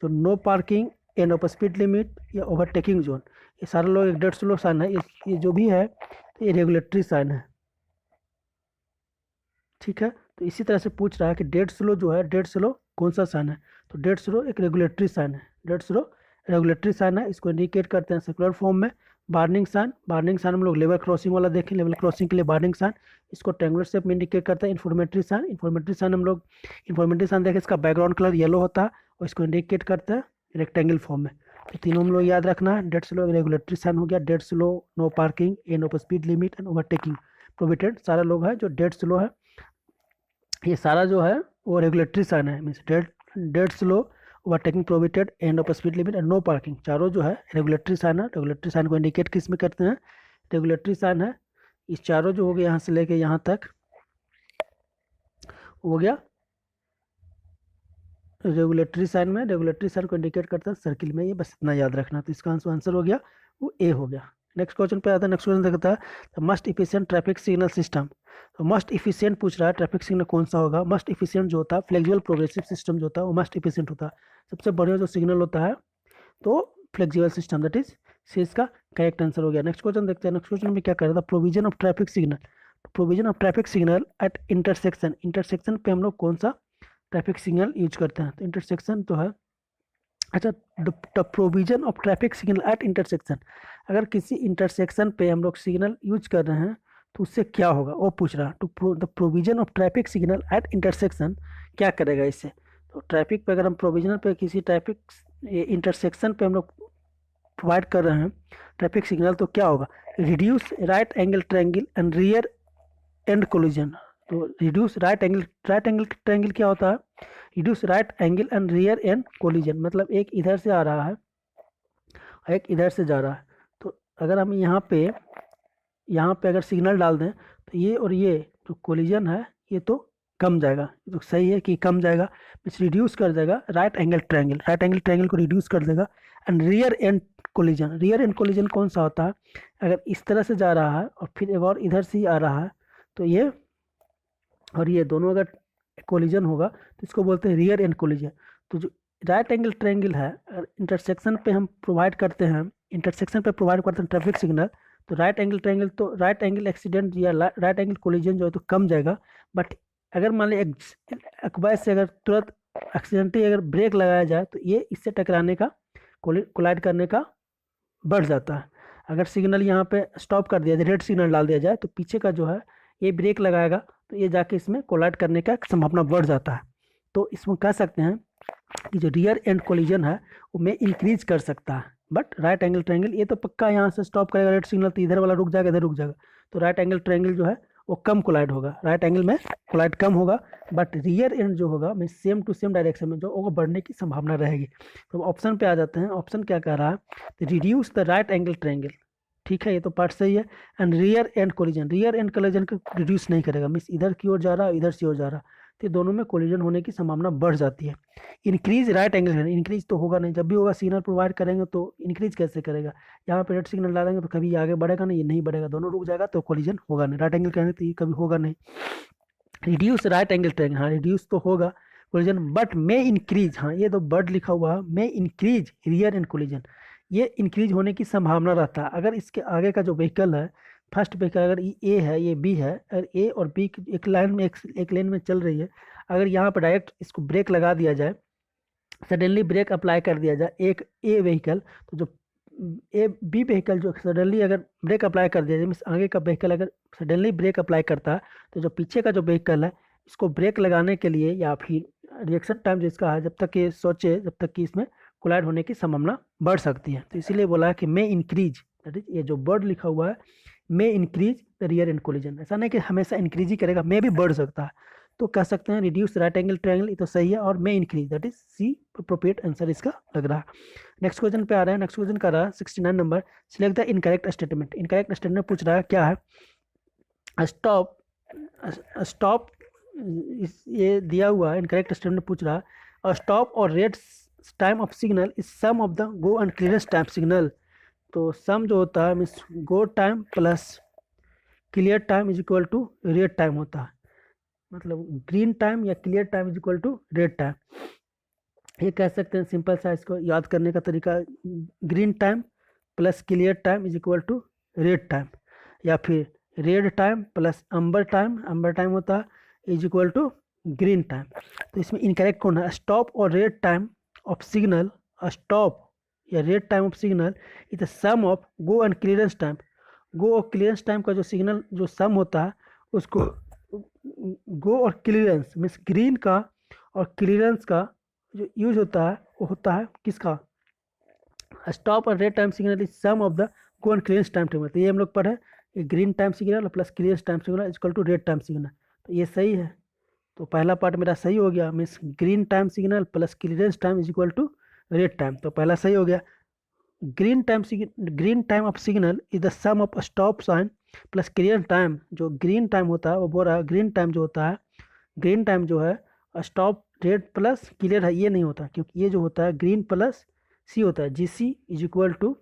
तो no parking, end of speed limit या ओवरटेकिंग जोन, ये सारे लोग एक डेड स्लो साइन है। ये जो भी है ये रेगुलेटरी साइन है, ठीक है। तो इसी तरह से पूछ रहा है कि डेड स्लो जो है, डेड स्लो कौन सा साइन है, तो डेड स्लो एक रेगुलेटरी साइन है। डेड स्लो रेगुलेटरी साइन है, इसको इंडिकेट करते हैं सर्कुलर फॉर्म में। वार्निंग साइन, वार्निंग साइन हम लोग लेवल क्रॉसिंग वाला देखें, लेवल क्रॉसिंग के लिए वार्निंग साइन, इसको ट्रायंगुलर शेप में इंडिकेट करता है। इन्फॉर्मेटरी साइन, इन्फॉर्मेटरी साइन हम लोग, इन्फॉर्मेटरी साइन देखें इसका बैकग्राउंड कलर येलो होता है और इसको इंडिकेट करता है रेक्टेंगल फॉर्म में। तो तीनों हम लोग याद रखना है। डेड स्लो रेगुलेटरी साइन हो गया, dead slow, no parking, end of speed limit and overtaking prohibited, सारा लोग है जो डेड स्लो है, ये सारा जो है वो रेगुलेटरी साइन है। Means dead slow, overtaking prohibited, end of speed limit and no parking, चारों जो है रेगुलेटरी साइन है। रेगुलेटरी साइन को इंडिकेट किस में करते हैं, रेगुलेटरी साइन है। इस चारों जो हो गया यहाँ से लेके यहाँ तक हो गया रेगुलेटरी साइन में, रेगुलेटरी साइन को इंडिकेट करता है सर्किल में, ये बस इतना याद रखना। तो इसका आंसर हो गया वो ए हो गया। नेक्स्ट क्वेश्चन पे आता है। नेक्स्ट क्वेश्चन देखता है must efficient traffic signal system. तो मस्ट इफिशिएंट पूछ रहा है, ट्रैफिक सिग्नल कौन सा होगा। मस्ट इफिशिएंट जो होता है फ्लेक्सिबल प्रोग्रेसिव सिस्टम जो होता है वो मस्ट इफिशिएंट होता है। सबसे बढ़िया जो सिग्नल होता है तो flexible system, that is C इसका करेक्ट आंसर हो गया। नेक्स्ट क्वेश्चन देखते हैं। नेक्स्ट क्वेश्चन में क्या कर रहा था, provision of traffic signal. Provision of traffic signal eight intersection, intersection पे हम लोग कौन सा ट्रैफिक सिग्नल यूज करते हैं, तो इंटरसेक्शन तो है। अच्छा, the provision of traffic signal eight intersection, अगर किसी इंटरसेक्शन पे हम लोग सिग्नल यूज कर रहे हैं तो उससे क्या होगा वो पूछ रहा है। The provision of traffic signal eight intersection क्या करेगा इससे, तो ट्रैफिक पे अगर हम प्रोविजनल पे किसी ट्रैफिक इंटरसेक्शन पे हम लोग प्रोवाइड कर रहे हैं ट्रैफिक सिग्नल तो क्या होगा, reduce right angle triangle and rear and collision. तो रिड्यूस राइट एंगल ट्रायंगल क्या होता है, reduce right angle and rear and collision, मतलब एक इधर से आ रहा है एक इधर से जा रहा है। तो अगर हम यहाँ पे अगर सिग्नल डाल दें तो ये और ये जो कोलिजन है ये तो कम जाएगा, ये तो सही है कि कम जाएगा, मीन्स रिड्यूस कर देगा राइट एंगल ट्रायंगल को रिड्यूस कर देगा। एंड रियर एंड कोलिजन कौन सा होता है, अगर इस तरह से जा रहा है और फिर एक और इधर से ही आ रहा है तो ये और ये दोनों अगर कोलिजन होगा तो इसको बोलते हैं रियर एंड कोलिजन। तो जो राइट एंगल ट्रायंगल है, इंटरसेक्शन पे हम प्रोवाइड करते हैं, इंटरसेक्शन पे प्रोवाइड करते हैं ट्रैफिक सिग्नल, तो राइट एंगल ट्रायंगल, तो राइट एंगल एक्सीडेंट या राइट एंगल कोलिजन जो है तो कम जाएगा। बट अगर मान ली अकबार से अगर तुरंत एक्सीडेंटली अगर ब्रेक लगाया जाए तो ये इससे टकराने का, कोलाइड करने का बढ़ जाता है। अगर सिग्नल यहाँ पे स्टॉप कर दिया जाए, रेड सिग्नल डाल दिया जाए, तो पीछे का जो है ये ब्रेक लगाएगा तो ये जाके इसमें कोलाइड करने का संभावना बढ़ जाता है। तो इसमें कह सकते हैं कि जो रियर एंड कोलिजन है वो में इंक्रीज कर सकता है। बट राइट एंगल ट्रायंगल ये तो पक्का यहाँ से स्टॉप करेगा रेड सिग्नल, तो इधर वाला रुक जाएगा, इधर रुक जाएगा, तो राइट एंगल ट्रायंगल जो है वो कम कोलाइड होगा, राइट एंगल में कोलाइड कम होगा। बट रियर एंड जो होगा में सेम टू सेम डायरेक्शन में जो वो बढ़ने की संभावना रहेगी। तो ऑप्शन पे आ जाते हैं। ऑप्शन क्या कह रहा है, reduce the right angle triangle, ठीक है, ये तो पार्ट सही है। And rear and collision, rear and collision को रिड्यूस नहीं करेगा, मीन्स इधर की ओर जा रहा है, इधर से ओर जा रहा है, तो दोनों में कोलिजन होने की संभावना बढ़ जाती है। इंक्रीज राइट एंगल, इंक्रीज तो होगा नहीं, जब भी होगा सिग्नल प्रोवाइड करेंगे तो इंक्रीज कैसे करेगा, यहाँ पे रेड सिग्नल डालेंगे तो कभी आगे बढ़ेगा नहीं, ये नहीं बढ़ेगा, दोनों रुक जाएगा तो कोलिजन होगा नहीं। राइट एंगल करेंगे तो ये कभी होगा नहीं। रिड्यूस राइट एंगल ट्रायंगल, हाँ रिड्यूस तो होगा कोलिजन, बट मे इंक्रीज, हाँ ये तो बर्ड लिखा हुआ है, may increase rear and collision, ये इंक्रीज होने की संभावना रहता है। अगर इसके आगे का जो व्हीकल है, फर्स्ट व्हीकल अगर ए है, ये बी है, और ए और बी एक लाइन में एक लेन में चल रही है, अगर यहाँ पर डायरेक्ट इसको ब्रेक लगा दिया जाए, सडनली ब्रेक अप्लाई कर दिया जाए एक ए व्हीकल, तो जो ए बी व्हीकल जो सडनली अगर ब्रेक अप्लाई कर दिया जाए, मीन्स आगे का व्हीकल अगर सडनली ब्रेक अप्लाई करता है, तो जो पीछे का जो व्हीकल है इसको ब्रेक लगाने के लिए या फिर रिएक्शन टाइम जो इसका है, जब तक ये सोचे, जब तक कि इसमें कोलाइड होने की संभावना बढ़ सकती है। तो इसीलिए बोला है कि मे इंक्रीज, दैट इज ये जो वर्ड लिखा हुआ है may increase the rear and collision, ऐसा नहीं कि हमेशा इंक्रीज ही करेगा, मे भी बढ़ सकता है। तो कह सकते हैं रिड्यूस राइट एंगल ट्रायंगल, ये तो सही है, और may increase, that is C appropriate answer इसका लग रहा है। नेक्स्ट क्वेश्चन पे आ रहा है। नेक्स्ट क्वेश्चन कर रहा है 69 number, select the incorrect statement. Incorrect statement पूछ रहा है क्या है, स्टॉप, स्टॉप ये दिया हुआ है, इनकरेक्ट स्टेटमेंट पूछ रहा है, स्टॉप और red time of signal is sum of the go and clearance time signal. तो सम जो होता है means go time plus clear time is equal to red time होता है, मतलब ग्रीन टाइम या clear time is equal to red time. ये कह सकते हैं सिंपल सा, इसको याद करने का तरीका, green time plus clear time is equal to red time, या फिर red time plus amber time होता है is equal to green time. तो इसमें इनकरेक्ट कौन है, स्टॉप और red time of signal, stop या red time of signal is the sum of go and clearance time. Go और क्लियरेंस टाइम का जो सिग्नल जो सम होता है उसको गो और क्लियरेंस मीन्स ग्रीन का और क्लियरेंस का जो यूज होता है वो होता है किसका, स्टॉप और red time signal is sum of the go and clearance time table. तो ये हम लोग पढ़े, ये green time signal plus clearance time signal equal to red time signal, तो ये सही है। तो पहला पार्ट मेरा सही हो गया, means green time signal plus clearance time is equal to red time, तो पहला सही हो गया। Green time of signal is the sum of stop sign plus clear time. जो ग्रीन टाइम होता है वो बोल रहा है ग्रीन टाइम जो होता है, ग्रीन टाइम जो है स्टॉप रेड प्लस क्लियर है, ये नहीं होता, क्योंकि ये जो होता है ग्रीन प्लस सी होता है, G C is equal to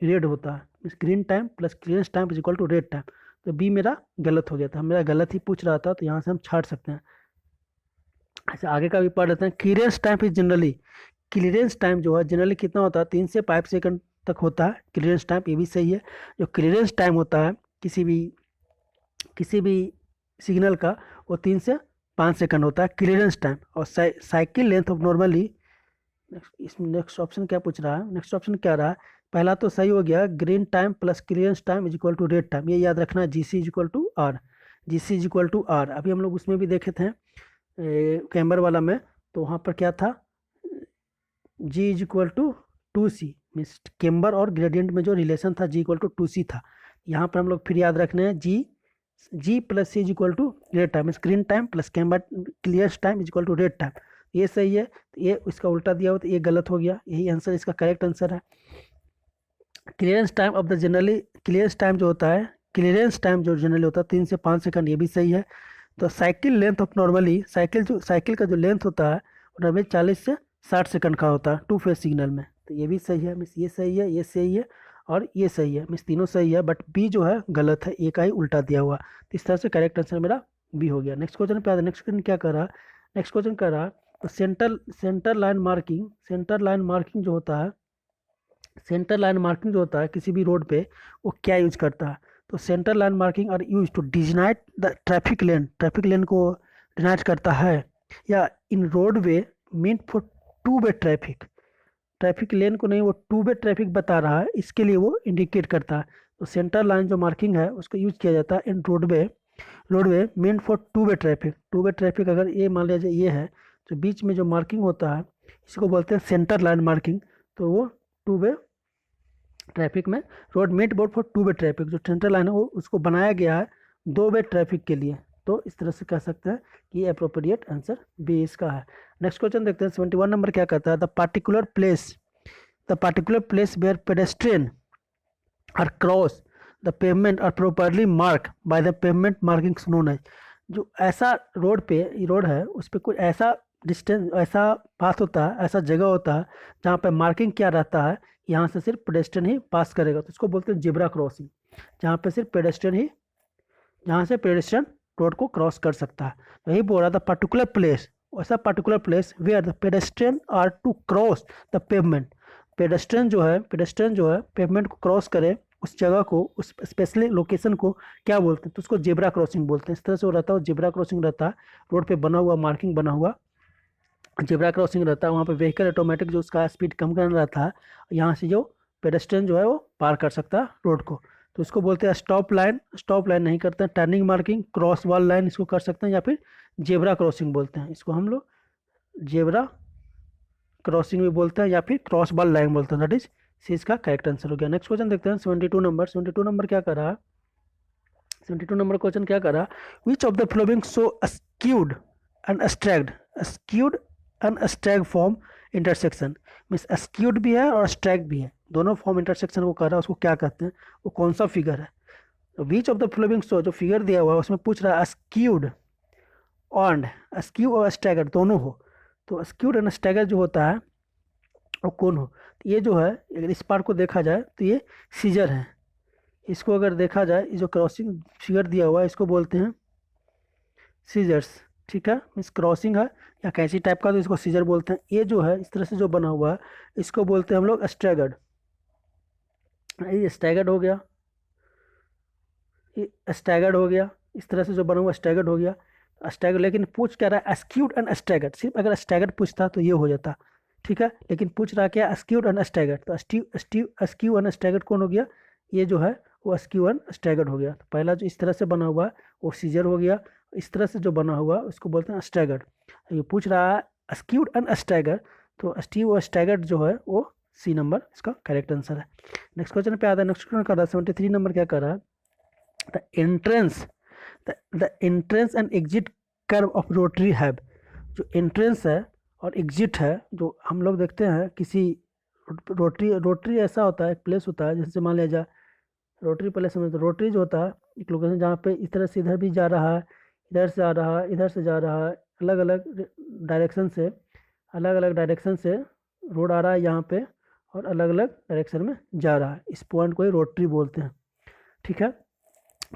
red होता है, green time plus clearance time is equal to red time. तो बी मेरा गलत हो गया था, मेरा गलत ही पूछ रहा था, तो यहाँ से हम छाट सकते हैं। अच्छा आगे का भी पढ़ लेते हैं। Clearance time is generally, clearance time जो है जनरली कितना होता है, 3 से 5 सेकंड तक होता है क्लियरेंस टाइम, ये भी सही है। जो क्लियरेंस टाइम होता है किसी भी सिग्नल का वो 3 से 5 सेकंड होता है क्लियरेंस टाइम। और साइकिल लेंथ ऑफ नॉर्मली, इसमें नेक्स्ट ऑप्शन क्या पूछ रहा है, नेक्स्ट ऑप्शन क्या रहा है, पहला तो सही हो गया, green time plus clearance time is equal to red time, ये याद रखना है, G C is equal to R, G C is equal to R. अभी हम लोग उसमें भी देखे थे कैम्बर वाला में, तो वहाँ पर क्या था, G is equal to C, means camber और ग्रेडियंट में जो रिलेशन था जी इक्वल टू सी था। यहाँ पर हम लोग फिर याद रखने हैं G plus C is equal to red time, means green time plus camber clear time is equal to red time, ये सही है। तो ये इसका उल्टा दिया हुआ तो ये गलत हो गया, यही आंसर इसका करेक्ट आंसर है। Clearance time of the generally, clearance time जो होता है, क्लियरेंस टाइम जो जनरली होता है 3 से 5 सेकंड, ये भी सही है। तो cycle length of normally, cycle का जो लेंथ होता है वो नॉर्मली 40 से 60 सेकंड का होता है 2 फेज सिग्नल में, तो ये भी सही है, मीन्स ये सही है, ये सही है और ये सही है, मीन्स तीनों सही है, बट बी जो है गलत है, एक का ही उल्टा दिया हुआ, तो इस तरह से करेक्ट आंसर मेरा बी हो गया। नेक्स्ट क्वेश्चन पे आता है। नेक्स्ट क्वेश्चन क्या कर रहा है, नेक्स्ट क्वेश्चन कर रहा है तो सेंटर लाइन मार्किंग जो होता है, सेंटर लाइन मार्किंग जो होता है किसी भी रोड पे, वो क्या यूज करता है? तो centre line marking are used to designate the traffic lane को डिनाइट करता है, या in roadway mean for two way traffic lane को नहीं, वो टू वे ट्रैफिक बता रहा है, इसके लिए वो इंडिकेट करता है। तो सेंटर लाइन जो मार्किंग है उसको यूज किया जाता है in roadway main for two way traffic अगर ये मान लिया जाए ये है, तो बीच में जो मार्किंग होता है इसको बोलते हैं सेंटर लाइन मार्किंग। तो वो टू वे ट्रैफिक में road made board for two way traffic, जो सेंटर लाइन है वो उसको बनाया गया है दो वे ट्रैफिक के लिए। तो इस तरह से कह सकते हैं कि ये अप्रोप्रिएट आंसर बी इसका है। नेक्स्ट क्वेश्चन देखते हैं 71 नंबर क्या कहता है, the particular place where pedestrian are cross the pavement are properly mark by the pavement markings known as. जो ऐसा रोड है उस पर कुछ ऐसा डिस्टेंस, ऐसा पाथ होता है, ऐसा जगह होता है जहाँ पे मार्किंग क्या रहता है, यहाँ से सिर्फ पेडेस्ट्रियन ही पास करेगा, तो इसको बोलते हैं जेब्रा क्रॉसिंग, जहाँ पे सिर्फ पेडेस्ट्रियन ही, जहाँ से पेडेस्ट्रियन रोड को क्रॉस कर सकता है। तो यही बोल रहा था पर्टिकुलर प्लेस, ऐसा particular place where the pedestrian are to cross the pavement. Pedestrian जो है पेवमेंट को क्रॉस करे, उस जगह को, उस स्पेशली लोकेशन को क्या बोलते हैं? तो उसको जेब्रा क्रॉसिंग बोलते हैं। इस तरह से वो रहता है, जेब्रा क्रॉसिंग रहता है, रोड पे बना हुआ मार्किंग बना हुआ जेब्रा क्रॉसिंग रहता है, वहाँ पे व्हीकल ऑटोमेटिक जो उसका स्पीड कम करना रहता है, यहाँ से जो पेडेस्ट्रियन जो है वो पार कर सकता है रोड को। तो इसको बोलते हैं स्टॉप लाइन नहीं करते हैं, turning marking, cross wall line इसको कर सकते हैं, या फिर जेब्रा क्रॉसिंग बोलते हैं, इसको हम लोग जेब्रा क्रॉसिंग भी बोलते हैं या फिर क्रॉस वॉल लाइन बोलते हैं। दैट इज सी इसका करेक्ट आंसर हो गया। नेक्स्ट क्वेश्चन देखते हैं 72 नंबर क्या कर रहा है, 72 नंबर क्वेश्चन क्या कर रहा है, which of the following shows skewed and स्ट्रैग फॉर्म इंटरसेक्शन। मीन्स स्क्यूड भी है और स्ट्रैग भी है, दोनों फॉर्म इंटरसेक्शन को कर रहा है, उसको क्या कहते हैं, वो कौन सा फिगर है? तो which of the following show, जो फिगर दिया हुआ है उसमें पूछ रहा है स्क्यूड और स्ट्रैगर दोनों हो, तो स्क्यूड एंड स्ट्रैगर जो होता है वो कौन हो? तो ये जो है, अगर इस पार्ट को देखा जाए तो ये सीजर है, इसको अगर देखा जाए, ये जो क्रॉसिंग फिगर दिया हुआ है इसको बोलते हैं सीजर्स, ठीक है, मीन्स क्रॉसिंग है या कैंची टाइप का, तो इसको सीजर बोलते हैं। ये जो है इस तरह से जो बना हुआ है इसको बोलते हैं हम लोग स्ट्रैगर्ड। ये स्टैगर्ड हो गया, ये स्टैगर्ड हो गया, इस तरह से जो बना हुआ स्टैगर्ड हो गया, स्टैगर्ड। लेकिन पूछ क्या रहा है, स्क्यूड एंड स्टैगर्ड, सिर्फ अगर स्टैगर्ड पूछता तो ये हो जाता, ठीक है, लेकिन पूछ रहा क्या, स्क्यूड एंड स्टैगर्ड, तो स्क्यू एंड स्टैगर्ड कौन हो गया? ये जो है वो स्क्यू एंड स्टैगर्ड हो गया। तो पहला जो इस तरह से बना हुआ है वो सीजर हो गया, इस तरह से जो बना हुआ उसको बोलते हैं स्टैगर्ड। ये पूछ रहा है स्क्यूड एंड स्टैगर्ड, तो स्क्यू और स्टैगर्ड जो है वो सी नंबर इसका करेक्ट आंसर है। नेक्स्ट क्वेश्चन पे आता है, नेक्स्ट क्वेश्चन कर रहा है 73 नंबर क्या कर रहा है, the entrance and exit curve of rotary have. जो एंट्रेंस है और एग्जिट है, जो हम लोग देखते हैं किसी रोटरी ऐसा होता है, एक प्लेस होता है, जैसे मान लिया जाए रोटरी प्लेस में, तो रोटरी जो होता है एक लोकेशन जहाँ पे इस तरह से इधर भी जा रहा है, इधर से आ रहा है, इधर से जा रहा है, अलग अलग डायरेक्शन से रोड आ रहा है यहाँ पे, और अलग अलग डायरेक्शन में जा रहा है, इस पॉइंट को ही रोटरी बोलते हैं, ठीक है।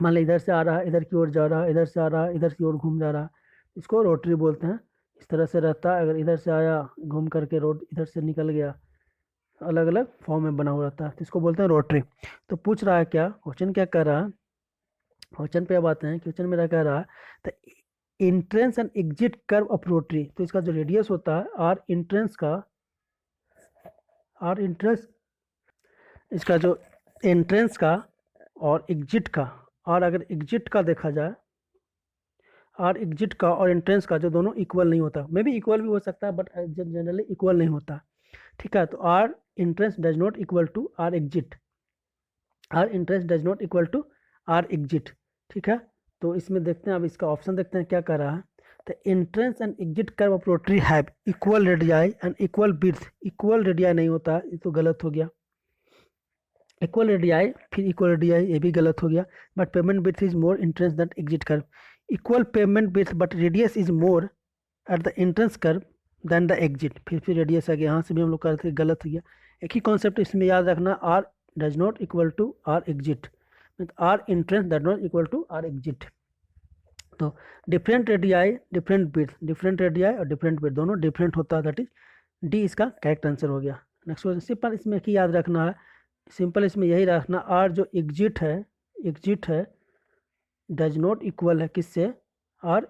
मान लो इधर से आ रहा है, इधर की ओर जा रहा है, इधर से आ रहा है, इधर की ओर घूम जा रहा है, इसको रोटरी बोलते हैं। इस तरह से रहता है, अगर इधर से आया घूम करके रोड इधर से निकल गया, अलग अलग फॉर्म में बना हुआ रहता है, तो इसको बोलते हैं रोटरी। तो पूछ रहा है क्या, क्वेश्चन क्या कर रहा है, क्वेश्चन पे अब आते हैं, क्वेश्चन मेरा कह रहा है the entrance and exit curve of rotary. तो इसका जो रेडियस होता है आर इंट्रेंस, इसका जो एंट्रेंस का और एग्जिट का, और अगर एग्जिट का देखा जाए, और एग्जिट का और एंट्रेंस का जो दोनों इक्वल नहीं होता, मे बी इक्वल भी हो सकता है बट जनरली इक्वल नहीं होता, ठीक है। तो R entrance does not equal to R exit, ठीक है। तो इसमें देखते हैं, अब इसका ऑप्शन देखते हैं क्या कर रहा है, तो entrance and exit curve of rotary have equal radii and equal width. Equal radii नहीं होता, ये तो गलत हो गया, इक्वल रेडियाई फिर इक्वल रेडियाई, ये भी गलत हो गया। But pavement width is more entrance that exit curve, equal pavement width but radius is more at the entrance curve then the exit, फिर रेडियस आ गया, यहाँ से भी हम लोग करते गलत हो गया। एक ही कॉन्सेप्ट इसमें याद रखना, R does not equal to R exit, R entrance does not equal to R exit. तो different radii different width, different radii और डिफरेंट विड्थ दोनों डिफरेंट होता है, दैट इज डी इसका करेक्ट आंसर हो गया। नेक्स्ट क्वेश्चन सिंपल, इसमें की याद रखना है, सिंपल इसमें यही रखना, आर जो एग्जिट है डज नॉट इक्वल है किससे, आर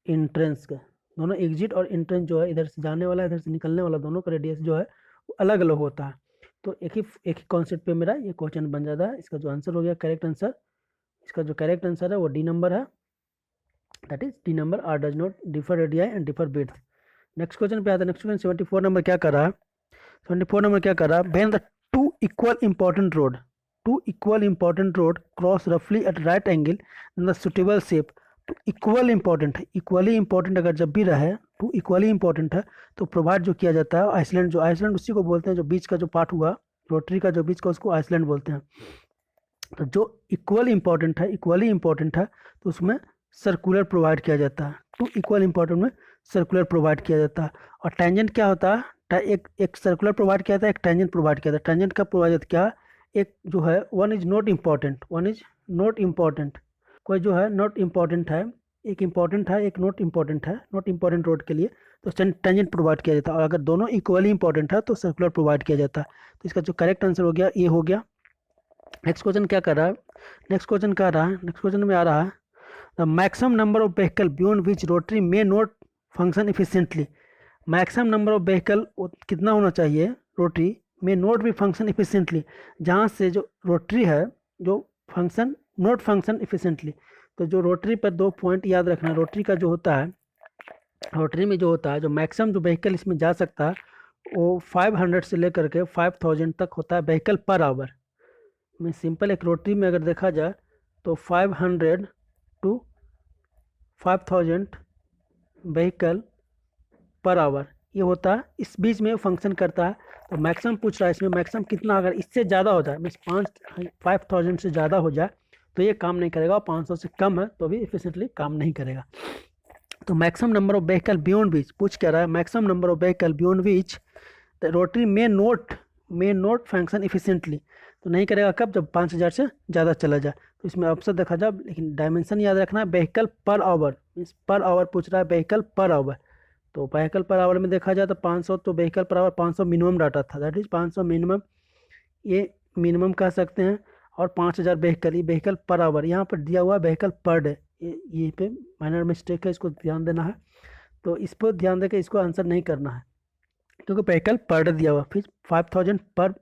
इंट्रेंस के। दोनों एग्जिट और इंट्रेंस जो है, इधर से जाने वाला इधर से निकलने वाला, दोनों का रेडियस जो है वो अलग अलग होता है। तो एक ही कॉन्सेप्ट पे मेरा ये क्वेश्चन बन जाता है। इसका जो आंसर हो गया करेक्ट आंसर, इसका जो करेक्ट आंसर है वो डी नंबर है, that is D number, R does not differ radii and differ width. Next question पे आता है। नेक्स्ट क्वेश्चन 74 नंबर क्या कर रहा है, 74 नंबर क्या कर रहा है, when the two equal important road cross रफली at right angle in the suitable shape. तो इक्वल इंपॉर्टेंट है, इक्वली इंपॉर्टेंट अगर जब भी रहे, टू इक्वली इंपॉर्टेंट है तो प्रोवाइड जो किया जाता है आइसलैंड, जो आइसलैंड उसी को बोलते हैं, जो बीच का जो पार्ट हुआ रोटरी का जो बीच का, उसको आइसलैंड बोलते हैं। तो जो इक्वली इंपॉर्टेंट है तो उसमें सर्कुलर प्रोवाइड किया जाता है, टू इक्वल इंपॉर्टेंट में सर्कुलर प्रोवाइड किया जाता है। और टेंजेंट क्या होता है, एक सर्कुलर प्रोवाइड किया जाता है, एक टेंजेंट प्रोवाइड किया जाता है। टेंजेंट का प्रोवाइड क्या, एक जो है वन इज नॉट इम्पॉर्टेंट, कोई जो है नॉट इम्पॉर्टेंट है, एक इम्पॉर्टेंट है एक नॉट इम्पॉर्टेंट है, नॉट इम्पॉर्टेंट रोड के लिए तो टेंजेंट प्रोवाइड किया जाता है। और अगर दोनों इक्वली इंपॉर्टेंट है तो सर्कुलर प्रोवाइड किया जाता है। तो इसका जो करेक्ट आंसर हो गया ये हो गया। नेक्स्ट क्वेश्चन क्या कर रहा है, नेक्स्ट क्वेश्चन में आ रहा है the maximum number of vehicle beyond which rotary may not function efficiently. Maximum number of vehicle कितना होना चाहिए, रोटरी में नॉट भी फंक्शन इफिशिएंटली, जहाँ से जो रोटरी है जो फंक्शन नॉट फंक्शन इफिशिएंटली। तो जो रोटरी पर दो पॉइंट याद रखना, रोटरी का जो होता है, रोटरी में जो होता है जो मैक्सिमम जो व्हीकल इसमें जा सकता है वो 500 से लेकर के 5000 तक होता है व्हीकल पर आवर में। सिंपल एक रोटरी में अगर देखा जाए तो 500 टू 5000 व्हीकल पर आवर ये होता है, इस बीच में फंक्शन करता है। तो मैक्सिमम पूछ रहा है इसमें, मैक्सिमम कितना, अगर इससे ज़्यादा हो जाए मीन्स 5000 से ज़्यादा हो जाए तो ये काम नहीं करेगा, और 500 से कम है तो भी इफिशिएंटली काम नहीं करेगा। तो maximum number of vehicle beyond which पूछ क्या रहा है, maximum number of vehicle beyond which the rotary may not function efficiently. तो नहीं करेगा कब, जब 5000 से ज़्यादा चला जाए। तो इसमें ऑप्शन देखा जाए, लेकिन डायमेंशन याद रखना है, vehicle per hour means per hour पूछ रहा है, व्हीकल पर आवर। तो व्हीकल पर आवर में देखा जाए तो 500, तो vehicle per hour 500 minimum data था, दैट इज 500 मिनिमम, ये मिनिमम कह सकते हैं। और 5000 व्हीकल, ये व्हीकल पर आवर, यहाँ पर दिया हुआ व्हीकल पर डे, ये पे माइनर मिस्टेक है, इसको ध्यान देना है। तो इस पर ध्यान देकर इसको आंसर नहीं करना है, क्योंकि व्हीकल पर डे दिया हुआ, फिर 5000 पर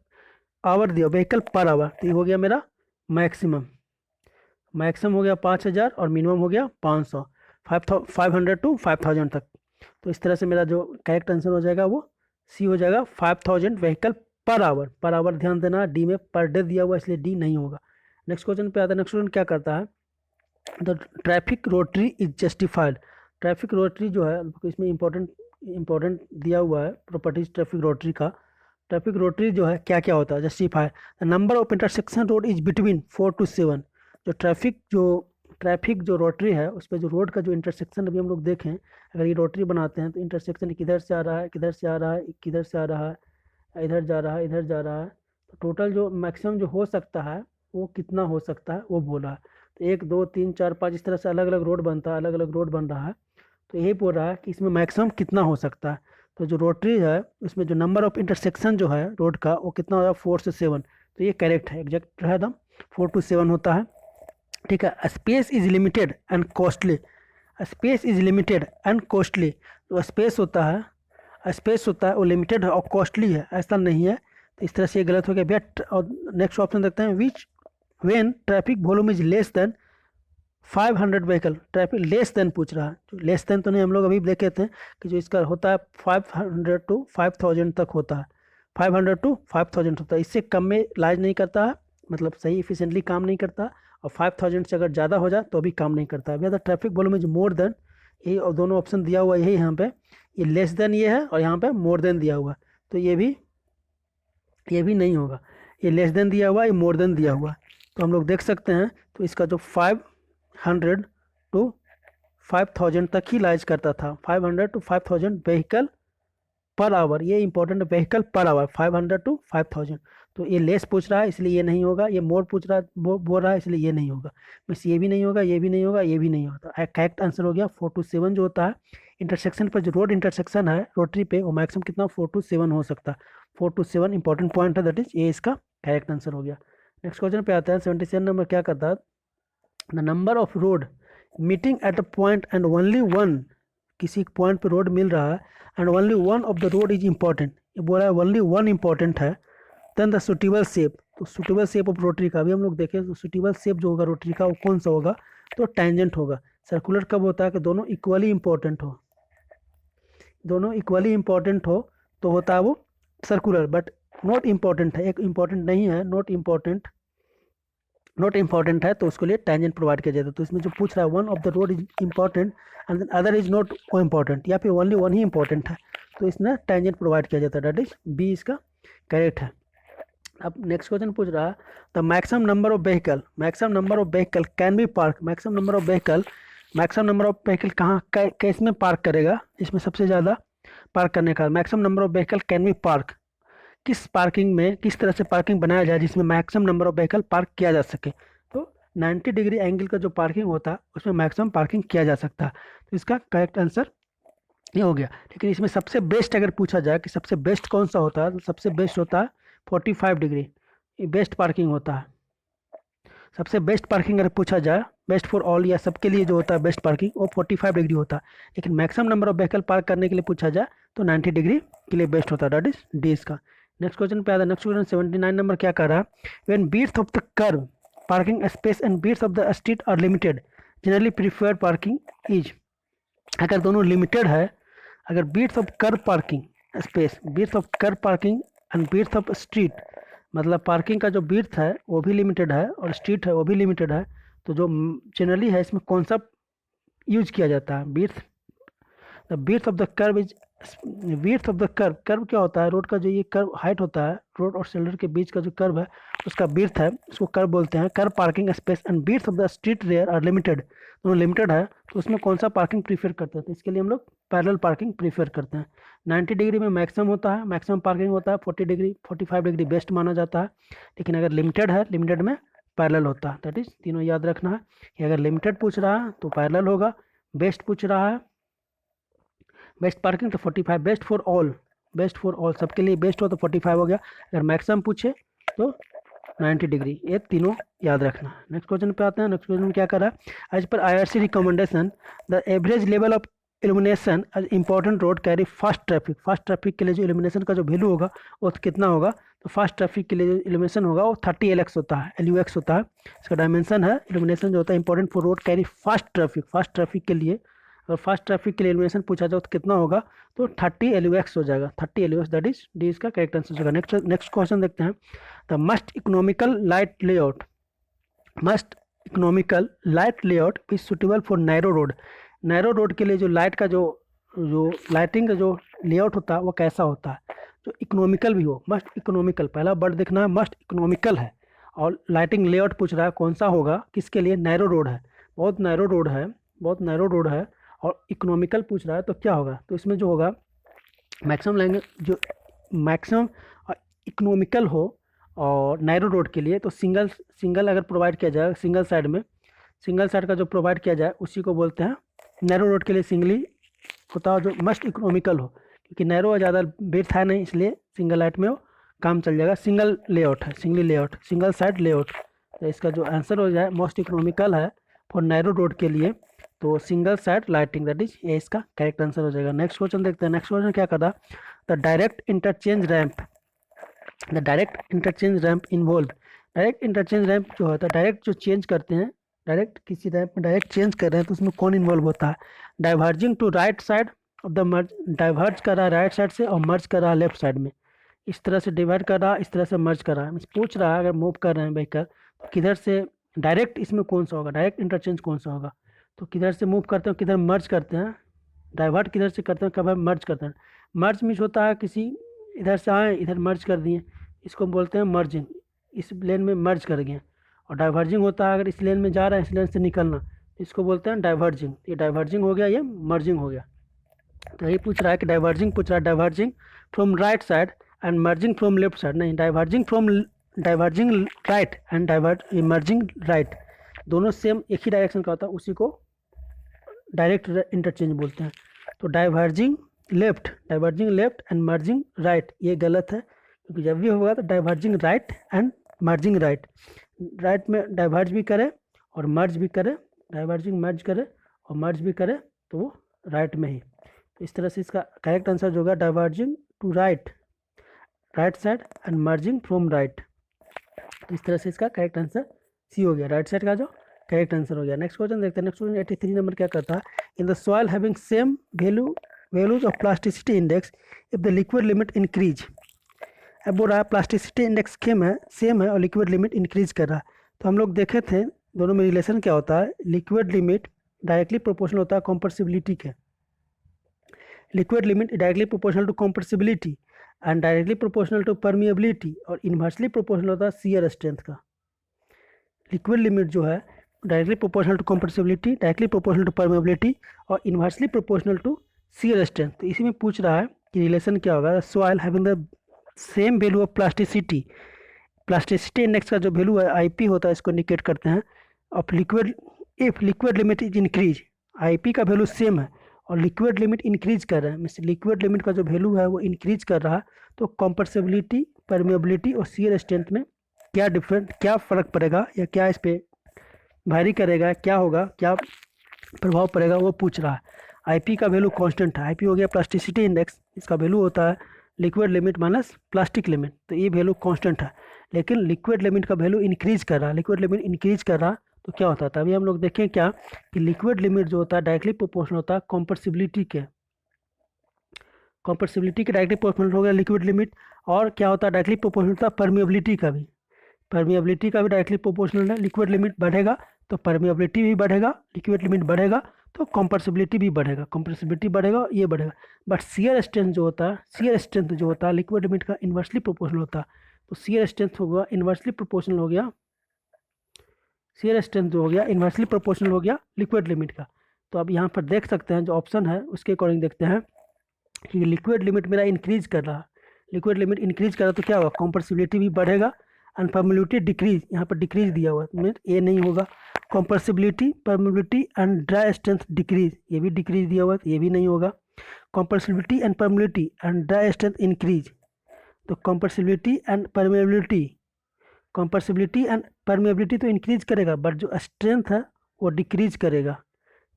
आवर दिया, व्हीकल पर आवर। तो ये हो गया मेरा मैक्सिमम हो गया 5000 और मिनिमम हो गया 500, 500 टू 5000 तक। तो इस तरह से मेरा जो करेक्ट आंसर हो जाएगा वो सी हो जाएगा, 5000 व्हीकल पर आवर ध्यान देना, डी में पर डे दिया हुआ इसलिए डी नहीं होगा। नेक्स्ट क्वेश्चन पे आता है। नेक्स्ट क्वेश्चन क्या करता है, the traffic rotary is justified. Traffic rotary जो है इसमें इंपॉर्टेंट दिया हुआ है प्रॉपर्टीज ट्रैफिक रोटरी का। ट्रैफिक रोटरी जो है क्या क्या होता है, justified the number of intersection road is between 4 to 7। जो ट्रैफिक जो रोटरी है उस पर जो रोड का जो इंटरसेक्शन अभी हम लोग देखें, अगर ये रोटरी बनाते हैं तो इंटरसेक्शन किधर से आ रहा है, किधर से आ रहा है, किधर से आ रहा है, इधर जा रहा है, इधर जा रहा है। तो टोटल जो मैक्सिमम जो हो सकता है वो कितना हो सकता है वो बोला है। तो 1 2 3 4 5 इस तरह से अलग अलग रोड बनता है, अलग अलग रोड बन रहा है। तो यही बोल रहा है कि इसमें मैक्सिमम कितना हो सकता है। तो जो रोटरी है उसमें जो नंबर ऑफ इंटरसेक्शन जो है रोड का वो कितना होगा, 4 से 7। तो ये करेक्ट है, एग्जैक्ट है एकदम, 4 to 7 होता है। ठीक है, space is limited and costly. Space is limited and costly, जो स्पेस होता है वो लिमिटेड है और कॉस्टली है, ऐसा नहीं है। तो इस तरह से ये गलत हो गया भैया। और नेक्स्ट ऑप्शन देखते हैं, विच when traffic volume is less than 500 vehicle. Traffic less than पूछ रहा है, जो लेस देन तो नहीं, हम लोग अभी देखे थे कि जो इसका होता है 500 टू 5000 तक होता है, 500 टू 5000 होता है, इससे कम में लाइज नहीं करता है, मतलब सही इफिशिएंटली काम नहीं करता। और 5000 से अगर ज़्यादा हो जाए तो भी काम नहीं करता है। भैया traffic volume is more than, यही और दोनों ऑप्शन दिया हुआ यही यहाँ पे, ये लेस देन ये है और यहाँ पे मोर देन दिया हुआ, तो ये भी नहीं होगा। ये लेस देन दिया हुआ, ये मोर देन दिया हुआ, तो हम लोग देख सकते हैं। तो इसका जो 500 टू 5000 तक ही लाइज करता था, 500 टू 5000 व्हीकल पर आवर, ये important, vehicle per hour 500 to 5000। तो ये लेस पूछ रहा है इसलिए ये नहीं होगा, ये मोर पूछ रहा बोल रहा है इसलिए ये नहीं होगा, बस ये भी नहीं होगा, ये भी नहीं होगा, ये भी नहीं होगा। तो करेक्ट आंसर हो गया 4 to 7 जो होता है इंटरसेक्शन पर, जो रोड इंटरसेक्शन है रोटरी पे, वो मैक्सिमम कितना 4 to 7 हो सकता है। 4 to 7 इंपॉर्टेंट पॉइंट है, दैट इज ये इसका करेक्ट आंसर हो गया। नेक्स्ट क्वेश्चन पे आता है 77 नंबर, क्या करता है, the number of road meeting at a point and only one, किसी पॉइंट पे रोड मिल रहा है and only one of the road is important, ये बोला है ओनली वन इंपॉर्टेंट है, देन द सुटेबल शेप, तो सुटेबल शेप ऑफ रोटरी का भी हम लोग देखें तो सुटेबल शेप जो होगा रोटरी का वो कौन सा होगा, तो टेंजेंट होगा। सर्कुलर कब होता है कि दोनों इक्वली इंपॉर्टेंट हो, दोनों इक्वली इंपॉर्टेंट हो तो होता है वो सर्कुलर, बट नॉट इम्पॉर्टेंट है, एक इम्पॉर्टेंट नहीं है, नॉट इम्पॉर्टेंट है तो उसके लिए टेंजेंट प्रोवाइड किया जाता है। तो इसमें जो पूछ रहा है one of the road is important and other is not important, या फिर ओनली वन ही इंपॉर्टेंट है, तो इसमें टेंजेंट प्रोवाइड किया जाता है, दैट इज बी इसका करेक्ट है। अब नेक्स्ट क्वेश्चन पूछ रहा है the maximum number of vehicle can be park, maximum number of vehicle कहाँ किस में पार्क करेगा, इसमें सबसे ज़्यादा पार्क करने का maximum number of vehicle can be park, किस पार्किंग में किस तरह से पार्किंग बनाया जाए जिसमें maximum number of vehicle park किया जा सके, तो 90 डिग्री एंगल का जो पार्किंग होता है उसमें मैक्सिमम पार्किंग किया जा सकता है, तो इसका करेक्ट आंसर ये हो गया। लेकिन इसमें सबसे बेस्ट अगर पूछा जाए कि सबसे बेस्ट कौन सा होता है, तो सबसे बेस्ट होता है 45 डिग्री, ये बेस्ट पार्किंग होता है। सबसे बेस्ट पार्किंग अगर पूछा जाए बेस्ट फॉर ऑल या सबके लिए जो होता है बेस्ट पार्किंग वो 45 डिग्री होता है, लेकिन maximum number of vehicle park करने के लिए पूछा जाए तो 90 डिग्री के लिए बेस्ट होता है, दैट इज डी इसका। नेक्स्ट क्वेश्चन पे आता है, नेक्स्ट क्वेश्चन 79 नंबर क्या कर रहा है, when width of the kerb parking space and width of the street are limited generally preferred parking is, अगर दोनों लिमिटेड है, अगर width of kerb parking space, width of kerb parking and width of street, मतलब parking का जो width है वो भी लिमिटेड है और स्ट्रीट है वो भी लिमिटेड है, तो जो जनरली है इसमें कौन सा यूज किया जाता है, width, the width of the curve is, width of the curve क्या होता है, रोड का जो ये कर्व हाइट होता है, रोड और शोल्डर के बीच का जो कर्व है उसका विड्थ है, उसको कर्व बोलते हैं। Kerb parking space and width of the street rare are limited, दोनों लिमिटेड है, तो उसमें कौन सा पार्किंग प्रीफर करते हैं, तो इसके लिए हम लोग पैरेलल पार्किंग प्रीफर करते हैं। 90 डिग्री में मैक्सिमम होता है, मैक्सिमम पार्किंग होता है, 40 डिग्री 45 डिग्री बेस्ट माना जाता है, लेकिन अगर लिमिटेड है, लिमिटेड में पैरेलल होता है, दैट इज तीनों याद रखना है कि अगर लिमिटेड पूछ रहा है तो पैरेलल होगा, बेस्ट पूछ रहा है बेस्ट पार्किंग तो 45, बेस्ट फॉर ऑल सबके लिए बेस्ट हो तो 45 हो गया, अगर मैक्सिमम पूछे तो 90 डिग्री, ये तीनों याद रखना। नेक्स्ट क्वेश्चन पे आते हैं, नेक्स्ट क्वेश्चन में क्या कर रहा है, as per IRC recommendation the average level of illumination as important road carry fast traffic के लिए जो इल्यूमिनेशन का जो वैल्यू होगा वो कितना होगा, तो फास्ट ट्रैफिक के लिए जो इल्यूमिनेशन होगा वो 30 LX होता है, LUX होता है, इसका डायमेंशन है। इल्यूमिनेशन जो होता है important for road carry fast traffic के लिए, अगर फास्ट ट्रैफिक के लिए इल्यूमिनेशन पूछा जाए तो कितना होगा, तो 30 LUX हो जाएगा, 30 LUX, दैट इज डी इसका करेक्ट आंसर होगा। नेक्स्ट क्वेश्चन देखते हैं, the must economical light layout is suitable for narrow road के लिए जो लाइट का जो लाइटिंग का जो लेआउट होता है वो कैसा होता है, जो इकोनॉमिकल भी हो, मस्ट इकोनॉमिकल, पहला वर्ड देखना है, मस्ट इकोनॉमिकल है, और लाइटिंग लेआउट पूछ रहा है कौन सा होगा, किसके लिए, नैरो रोड है, बहुत नैरो रोड है और इकोनॉमिकल पूछ रहा है तो क्या होगा, तो इसमें जो होगा मैक्सिमम इकोनॉमिकल हो और नैरो रोड के लिए तो सिंगल अगर प्रोवाइड किया जाए, सिंगल साइड का जो प्रोवाइड किया जाए उसी को बोलते हैं नैरो रोड के लिए सिंगली होता है, जो मस्ट इकोनॉमिकल हो, क्योंकि नैरो ज़्यादा विड्थ है नहीं इसलिए सिंगल लाइट में वो काम चल जाएगा, सिंगल साइड लेआउट, तो इसका जो आंसर हो जाए मोस्ट इकोनॉमिकल है फॉर नैरो रोड के लिए, तो single side lighting, that is ये इसका करेक्ट आंसर हो जाएगा। नेक्स्ट क्वेश्चन देखते हैं, नेक्स्ट क्वेश्चन क्या करता, the direct interchange ramp involve, direct interchange ramp जो होता है, डायरेक्ट जो चेंज करते हैं, डायरेक्ट किसी रैंप में डायरेक्ट चेंज कर रहे हैं तो उसमें कौन इन्वॉल्व होता है, diverging to right side of the merge, diverge कर रहा है राइट साइड से और मर्ज कर रहा है लेफ्ट साइड में, इस तरह से डिवाइड कर रहा है, इस तरह से मर्ज कर रहा है, पूछ रहा है अगर मूव कर रहे हैं व्हीकल तो किधर से डायरेक्ट इसमें कौन सा होगा, डायरेक्ट इंटरचेंज कौन सा होगा, तो किधर से मूव करते हैं, किधर मर्ज करते हैं, डाइवर्ट किधर से करते हैं, कब मर्ज करते हैं, मर्ज मीन्स होता है किसी इधर से आए इधर मर्ज कर दिए, इसको बोलते हैं मर्जिंग, इस लेन में मर्ज कर गए, और डाइवर्जिंग होता है अगर इस लेन में जा रहा है इस लेन से निकलना, इसको बोलते हैं डाइवर्जिंग, ये डाइवर्जिंग हो गया, ये मर्जिंग हो गया, तो यही पूछ रहा है कि diverging from right side and merging from left side, नहीं, diverging right and emerging right, दोनों सेम एक ही डायरेक्शन का होता है, उसी को डायरेक्ट इंटरचेंज बोलते हैं। तो diverging left and merging right, ये गलत है, क्योंकि जब भी होगा तो diverging right and merging right, right में डाइवर्ज भी करे और मर्ज भी करे, डाइवर्जिंग मर्ज करे और मर्ज भी करे तो वो राइट में ही। तो इस तरह से इसका करेक्ट आंसर जो होगा diverging to right side and merging from right. तो इस तरह से इसका करेक्ट आंसर सी हो गया, राइट साइड का जो करेक्ट आंसर हो गया। नेक्स्ट क्वेश्चन देखते हैं। नेक्स्ट क्वेश्चन 83 नंबर क्या करता है, in the soil having same values of plasticity index if the liquid limit increase. अब बोल रहा है प्लास्टिसिटी इंडेक्स सेम है और लिक्विड लिमिट इंक्रीज कर रहा है। तो हम लोग देखे थे दोनों में रिलेशन क्या होता है, लिक्विड लिमिट डायरेक्टली प्रोपोर्शनल होता है कॉम्प्रेसिबिलिटी के, liquid limit directly proportional to compressibility and directly proportional to permeability, और इन्वर्सली प्रोपोर्शनल होता है शियर स्ट्रेंथ का। लिक्विड लिमिट जो है directly proportional to compressibility, directly proportional to permeability और inversely proportional to shear strength. तो इसी में पूछ रहा है कि रिलेशन क्या होगा, soil having the same value of plasticity, plasticity index का जो वैल्यू है आईपी होता है, इसको इंडिकेट करते हैं, of liquid if liquid limit is increase, IP का वैल्यू सेम है और लिक्विड लिमिट इंक्रीज कर रहा है, मीन्स लिक्विड लिमिट का जो वैल्यू है वो इंक्रीज कर रहा है, तो कॉम्प्रेसिबिलिटी, परमिएबिलिटी और शियर स्ट्रेंथ में क्या फ़र्क पड़ेगा या क्या इस पर भारी करेगा, क्या होगा, क्या प्रभाव पड़ेगा, वो पूछ रहा है। आईपी का वैल्यू कांस्टेंट है, आईपी हो गया प्लास्टिसिटी इंडेक्स, इसका वैल्यू होता है liquid limit minus plastic limit, तो ये वैल्यू कांस्टेंट है, लेकिन लिक्विड लिमिट का वैल्यू इंक्रीज कर रहा है, लिक्विड लिमिट इंक्रीज कर रहा तो क्या होता है, तभी हम लोग देखें क्या कि लिक्विड लिमिट जो होता है डायरेक्टली प्रोपोर्शनल होता है कॉम्प्रेसिबिलिटी के, डायरेक्टली प्रोपोर्शनल हो गया लिक्विड लिमिट, और क्या होता है डायरेक्टली प्रोपोर्शनल होता है परमिएबिलिटी का भी, डायरेक्टली प्रोपोर्शनल है, लिक्विड लिमिट बढ़ेगा तो परमिएबिलिटी भी बढ़ेगा, लिक्विड लिमिट बढ़ेगा तो कॉम्प्रेसिबिलिटी भी बढ़ेगा, ये बढ़ेगा। बट शियर स्ट्रेंथ जो होता है लिक्विड लिमिट का इन्वर्सली प्रोपोर्शनल होता है, तो शियर स्ट्रेंथ होगा इन्वर्सली प्रोपोर्शनल हो गया, शियर स्ट्रेंथ जो हो गया इन्वर्सली प्रोपोर्शनल हो गया लिक्विड लिमिट का। तो अब यहाँ पर देख सकते हैं जो ऑप्शन है उसके अकॉर्डिंग देखते हैं कि लिक्विड लिमिट मेरा इंक्रीज कर रहा, तो क्या होगा, कॉम्प्रेसिबिलिटी भी बढ़ेगा एंड परमिएबिलिटी डिक्रीज, यहाँ पर डिक्रीज दिया हुआ है, ये नहीं होगा, compressibility, permeability and dry strength decrease, ये भी डिक्रीज दिया हुआ है, ये भी नहीं होगा, compressibility and permeability and dry strength increase, तो कॉम्प्रेसिबिलिटी एंड परमिएबिलिटी तो इंक्रीज करेगा, बट जो स्ट्रेंथ है वो डिक्रीज करेगा,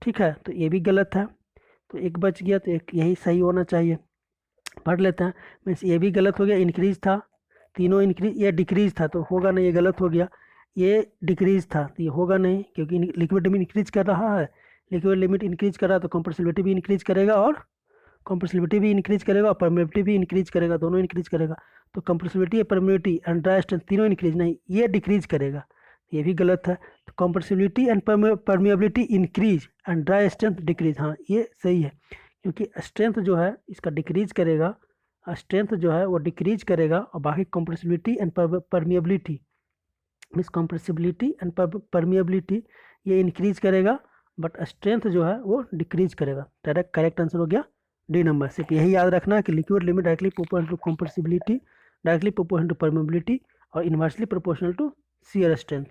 ठीक है, तो ये भी गलत है, तो एक बच गया, तो एक यही सही होना चाहिए, पढ़ लेते हैं। मीन्स ये भी गलत हो गया, इंक्रीज था, तीनों इंक्रीज, ये डिक्रीज था तो होगा नहीं, ये गलत हो गया, ये डिक्रीज था तो ये होगा नहीं, क्योंकि लिक्विड लिमिट इंक्रीज कर रहा है, तो कॉम्प्रेसिबिलिटी भी इंक्रीज करेगा और परमिएबिलिटी भी इंक्रीज करेगा, दोनों इंक्रीज करेगा, तो compressibility, permeability and dry strength तीनों इंक्रीज नहीं, ये डिक्रीज करेगा, ये भी गलत है, तो compressibility and permeability increase and dry strength decrease, हाँ ये सही है, क्योंकि स्ट्रेंथ जो है इसका डिक्रीज करेगा, वो डिक्रीज करेगा और बाकी compressibility and permeability, means compressibility and permeability ये इंक्रीज करेगा, बट स्ट्रेंथ जो है वो डिक्रीज करेगा। डायरेक्ट करेक्ट आंसर हो गया डी नंबर। सिर्फ यही याद रखना कि liquid limit directly proportional to compressibility, directly proportional to permeability और inversely proportional to shear strength.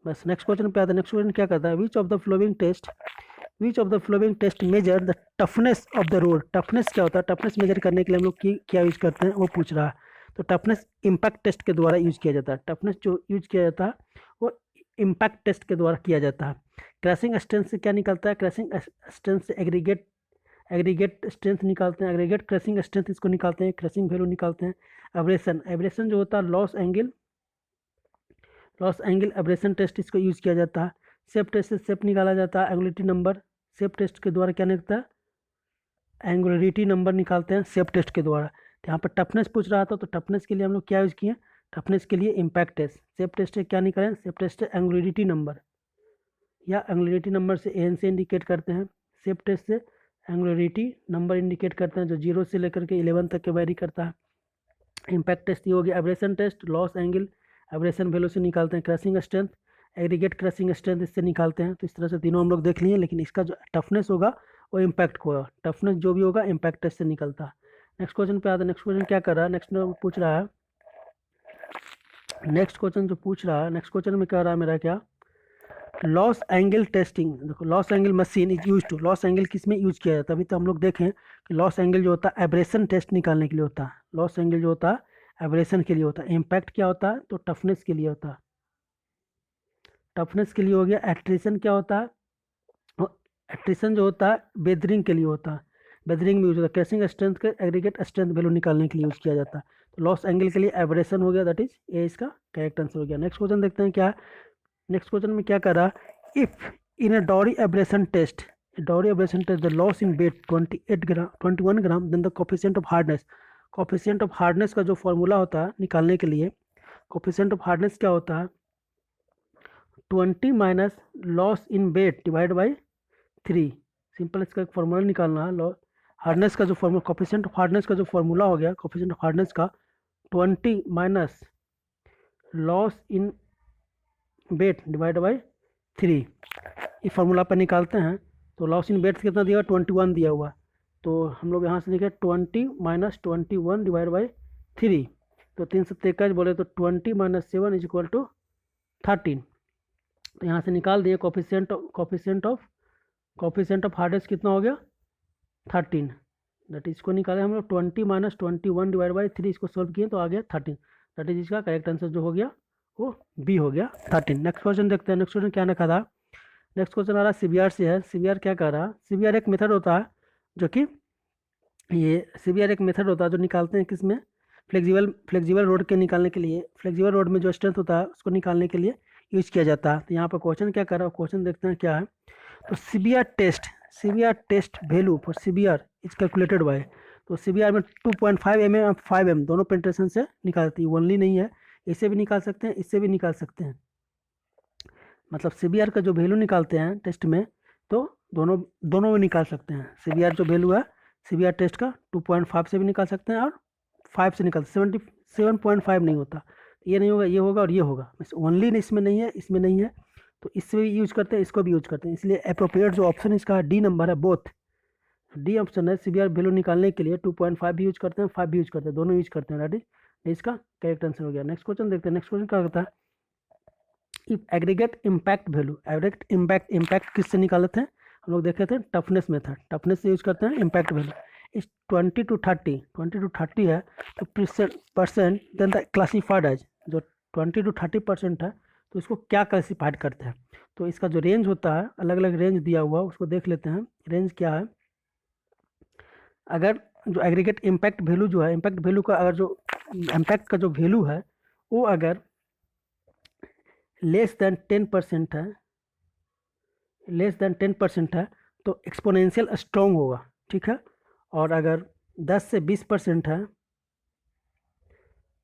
बस नेक्स्ट क्वेश्चन पे आता है। नेक्स्ट क्वेश्चन क्या करता है, which of the following test measure the toughness of the road. Toughness क्या होता है, टफनेस मेजर करने के लिए हम लोग क्या यूज करते हैं वो पूछ रहा है। तो टफनेस इम्पैक्ट टेस्ट के द्वारा यूज किया जाता है, टफनेस जो यूज किया जाता है वो इम्पैक्ट टेस्ट के द्वारा किया जाता है। क्रैशिंग स्ट्रेंथ से क्या निकलता है, क्रैशिंग स्ट्रेंथ से एग्रीगेट स्ट्रेंथ निकालते हैं, एग्रीगेट क्रैशिंग स्ट्रेंथ इसको निकालते हैं, क्रैशिंग वैल्यू निकालते हैं। एब्रेशन जो होता है लॉस एंगल एब्रेशन टेस्ट इसको यूज किया जाता है। सेप टेस्ट से सेप निकाला जाता है, एंगुलरिटी नंबर सेप टेस्ट के द्वारा क्या निकलता है, एंगुलरिटी नंबर निकालते हैं सेप टेस्ट के द्वारा। तो यहाँ पर टफनेस पूछ रहा था, तो टफनेस के लिए हम लोग क्या यूज़ किए, टफनेस के लिए इम्पैक्ट टेस्ट। सेप टेस्ट से क्या निकालें, सेप टेस्ट से एंगुलरिटी नंबर या एंगुलरिटी नंबर से एन से इंडिकेट करते हैं, सेप टेस्ट से एंगुलरिटी नंबर इंडिकेट करते हैं जो 0 से लेकर के 11 तक के वैरी करता है। इम्पैक्ट टेस्ट ये हो गया। Abrasion test Los Angeles abrasion value से निकालते हैं, crushing strength aggregate crushing strength इससे निकालते हैं। तो इस तरह से तीनों हम लोग देख लिए, लेकिन इसका जो टफनेस होगा वो इम्पैक्ट होगा, टफनेस जो भी होगा इम्पैक्ट टेस्ट से निकलता है। नेक्स्ट क्वेश्चन पे आता है। नेक्स्ट क्वेश्चन क्या कर रहा है, नेक्स्ट पूछ रहा है, नेक्स्ट क्वेश्चन जो पूछ रहा है, नेक्स्ट क्वेश्चन में कह रहा है मेरा क्या, लॉस एंगल टेस्टिंग। देखो Los Angeles machine is use to, Los Angeles किस में यूज किया जाता है, अभी तो हम लोग देखें कि लॉस एंगल जो होता है एब्रेशन टेस्ट निकालने के लिए होता है। लॉस एंगल जो होता है एब्रेशन के लिए होता है। इम्पैक्ट क्या होता है, तो टफनेस के लिए होता है, टफनेस के लिए हो गया। एट्रिशन क्या होता है, एट्रिशन जो होता है बेदरिंग के लिए होता है, बेदरिंग में यूज होता है। क्रैशिंग स्ट्रेंथ के एग्रीगेट स्ट्रेंथ वैल्यू निकालने के लिए यूज किया जाता है। तो लॉस एंगल के लिए एब्रेशन हो गया, दैट इज ए इसका करेक्ट आंसर हो गया। नेक्स्ट क्वेश्चन देखते हैं क्या है। नेक्स्ट क्वेश्चन में क्या कर रहा है, if in a Dorry abrasion test, Dorry abrasion test the loss in weight 28 gram 21 gram, then the coefficient of hardness. Coefficient of hardness का जो फॉर्मूला होता है निकालने के लिए, कोफिशिएंट ऑफ हार्डनेस क्या होता है, 20 minus loss in weight divide by 3। Simple इसका एक फॉर्मूला निकालना है। लॉ हार्डनेस का जो फॉर्मूला, कोफिशिएंट ऑफ हार्डनेस का जो फॉर्मूला हो गया, कोफिशिएंट ऑफ हार्डनेस का 20 minus loss in weight divide by 3, इस फार्मूला पर निकालते हैं तो लॉस इन वेट कितना दिया हुआ, 21 दिया हुआ। तो हम लोग यहाँ से लिखे 20 माइनस 21 डिवाइड बाई 3, तो 3 से 23 बोले तो 20 माइनस 7 इज इक्वल टू 13। तो यहाँ से निकाल दिए कोफिशिएंट ऑफ हार्डनेस कितना हो गया, 13। दैट इसको निकाले हम लोग 20 माइनस 21 डिवाइड बाई 3, इसको सॉल्व किए तो आ गया 13। दैट इज इसका करेक्ट आंसर जो हो गया वो बी हो गया 13। नेक्स्ट क्वेश्चन देखते हैं। नेक्स्ट क्वेश्चन क्या लिखा था, नेक्स्ट क्वेश्चन आ रहा है सीबीआर से है। सीबीआर क्या कर रहा है, सीबीआर एक मेथड होता है जो कि ये सीबीआर एक मेथड होता है जो निकालते हैं किसमें, फ्लेक्सिबल रोड के निकालने के लिए, फ्लेक्सिबल रोड में जो स्ट्रेंथ होता है उसको निकालने के लिए यूज किया जाता है। तो यहाँ पर क्वेश्चन क्या कर रहा है, क्वेश्चन देखते हैं क्या है। तो CBR test value for CBR is calculated by, तो सीबीआर में 2.5 mm और 5 mm दोनों पेंट्रेशन से निकालती है, ओनली नहीं है, इससे भी निकाल सकते हैं, इससे भी निकाल सकते हैं। मतलब सीबीआर का जो वैल्यू निकालते हैं टेस्ट में, तो दोनों में निकाल सकते हैं। सीबीआर जो वैल्यू है सीबीआर टेस्ट का 2.5 से भी निकाल सकते हैं और 5 से निकाल 7.5 नहीं होता, ये नहीं होगा, ये होगा और ये होगा, ओनली इसमें नहीं है, इसमें नहीं है, तो इससे भी यूज करते हैं, इसको भी यूज करते हैं। इसलिए अप्रोप्रिएट जो ऑप्शन इसका डी नंबर है, बोथ डी ऑप्शन है। सीबीआर वैल्यू निकालने के लिए 2.5 भी यूज करते हैं, 5 भी यूज करते हैं, दोनों यूज करते हैं। दैट इज इसका करेक्ट आंसर हो गया। नेक्स्ट क्वेश्चन देखते हैं। नेक्स्ट क्वेश्चन क्या होता है, if aggregate impact value, aggregate impact किससे निकाले थे हम लोग, देखे थे टफनेस मेथड, टफनेस से यूज करते हैं इम्पैक्ट वैल्यू। इस 20 to 30 है तो percent then the classified as, जो 20 to 30% है तो इसको क्या क्लासीफाइड करते हैं। तो इसका जो रेंज होता है, अलग अलग रेंज दिया हुआ उसको देख लेते हैं। रेंज क्या है, अगर जो एग्रीगेट इम्पैक्ट वैल्यू जो है, इम्पैक्ट वैल्यू का अगर जो इम्पैक्ट का जो वैल्यू है वो अगर लेस देन 10% है, लेस देन 10% है तो एक्सपोनेंशियल स्ट्रॉन्ग होगा, ठीक है। और अगर 10 से 20% है,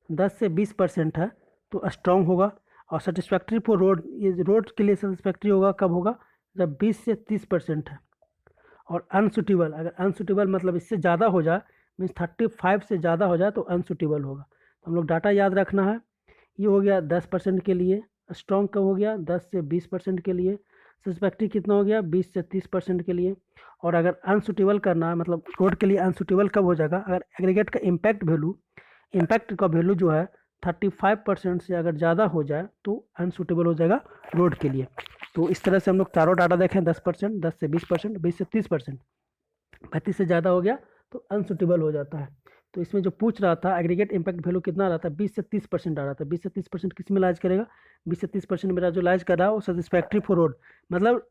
10 से 20% है तो स्ट्रॉन्ग होगा। और सेटिस्फैक्ट्री फॉर रोड, ये रोड के लिए सेटिस्फैक्ट्री होगा कब होगा, जब 20 से 30% है। और अनसुटेबल, अगर अनसुटेबल मतलब इससे ज़्यादा हो जाए, मीन्स 35 से ज़्यादा हो जाए तो अनसुटेबल होगा। तो हम लोग डाटा याद रखना है। ये हो गया 10% के लिए, स्ट्रॉन्ग कब हो गया 10 से 20% के लिए, सस्पेक्टिव कितना हो गया 20 से 30% के लिए। और अगर अनसुटेबल करना है, मतलब रोड के लिए अनसुटेबल कब हो जाएगा, अगर एग्रीगेट का इम्पैक्ट का वैल्यू जो है 35% से अगर ज़्यादा हो जाए तो अनसुटेबल हो जाएगा रोड के लिए। तो इस तरह से हम लोग चारों डाटा देखें, 10%, 10 से 20%, 20 से 30%, 35 से ज़्यादा हो गया तो अनसुटेबल हो जाता है। तो इसमें जो पूछ रहा था एग्रीगेट इम्पैक्ट वैल्यू कितना आ रहा था, 20 से 30% आ रहा था। 20 से 30% किस में लाइज करेगा, 20 से 30% मेरा जो लाइज कर रहा है वो सेटिस्फैक्ट्री फॉर रोड, मतलब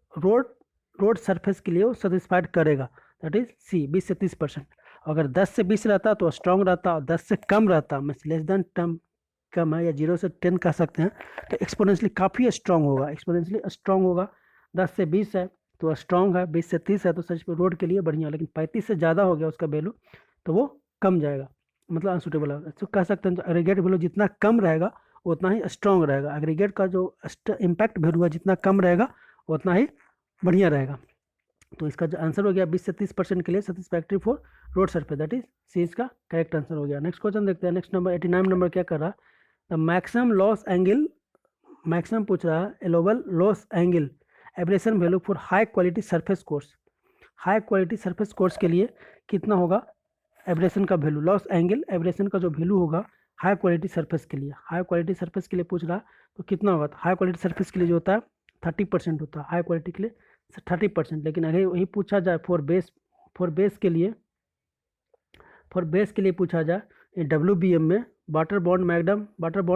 रोड सरफेस के लिए वो सेटिस्फाइड करेगा, दैट इज सी 20 से 30%। अगर 10 से 20 रहता तो स्ट्रॉन्ग रहता, और 10 से कम रहता, मीन्स लेस देन टर्म कम है या 0 से 10 कह सकते हैं, तो एक्सपोनेंशियली काफ़ी स्ट्रॉन्ग होगा, एक्सपोनेंशियली स्ट्रॉन्ग होगा। 10 से 20 है तो स्ट्रॉन्ग है, 20 से 30 है तो सच में रोड के लिए बढ़िया। लेकिन 35 से ज़्यादा हो गया उसका वैल्यू तो वो कम जाएगा, मतलब अनसुटेबल है। तो कह सकते हैं एग्रीगेट वैल्यू जितना कम रहेगा उतना ही स्ट्रॉन्ग रहेगा, एग्रीगेट का जो इम्पैक्ट वैल्यू है जितना कम रहेगा उतना ही बढ़िया रहेगा। तो इसका जो आंसर हो गया 20 से 30% के लिए satisfactory for road surface, that is C इसका करेक्ट आंसर हो गया। नेक्स्ट क्वेश्चन देखते हैं। नेक्स्ट नंबर 89 नंबर क्या कर रहा है, the maximum Los Angeles, maximum पूछ रहा है allowable Los Angeles abrasion value for high quality surface course, high quality surface course के लिए कितना होगा, एब्रेशन का वैल्यू, लॉस एंगल एब्रेशन का जो वैल्यू होगा हाई क्वालिटी सरफेस के लिए, हाई क्वालिटी सरफेस के लिए पूछ रहा तो कितना होगा, तो हाई क्वालिटी सरफेस के लिए जो होता है 30% होता है, हाई क्वालिटी के लिए 30%। लेकिन अगर वही पूछा जाए फॉर बेस के लिए, फॉर बेस के लिए पूछा जाए WBM में वाटर बॉन्ड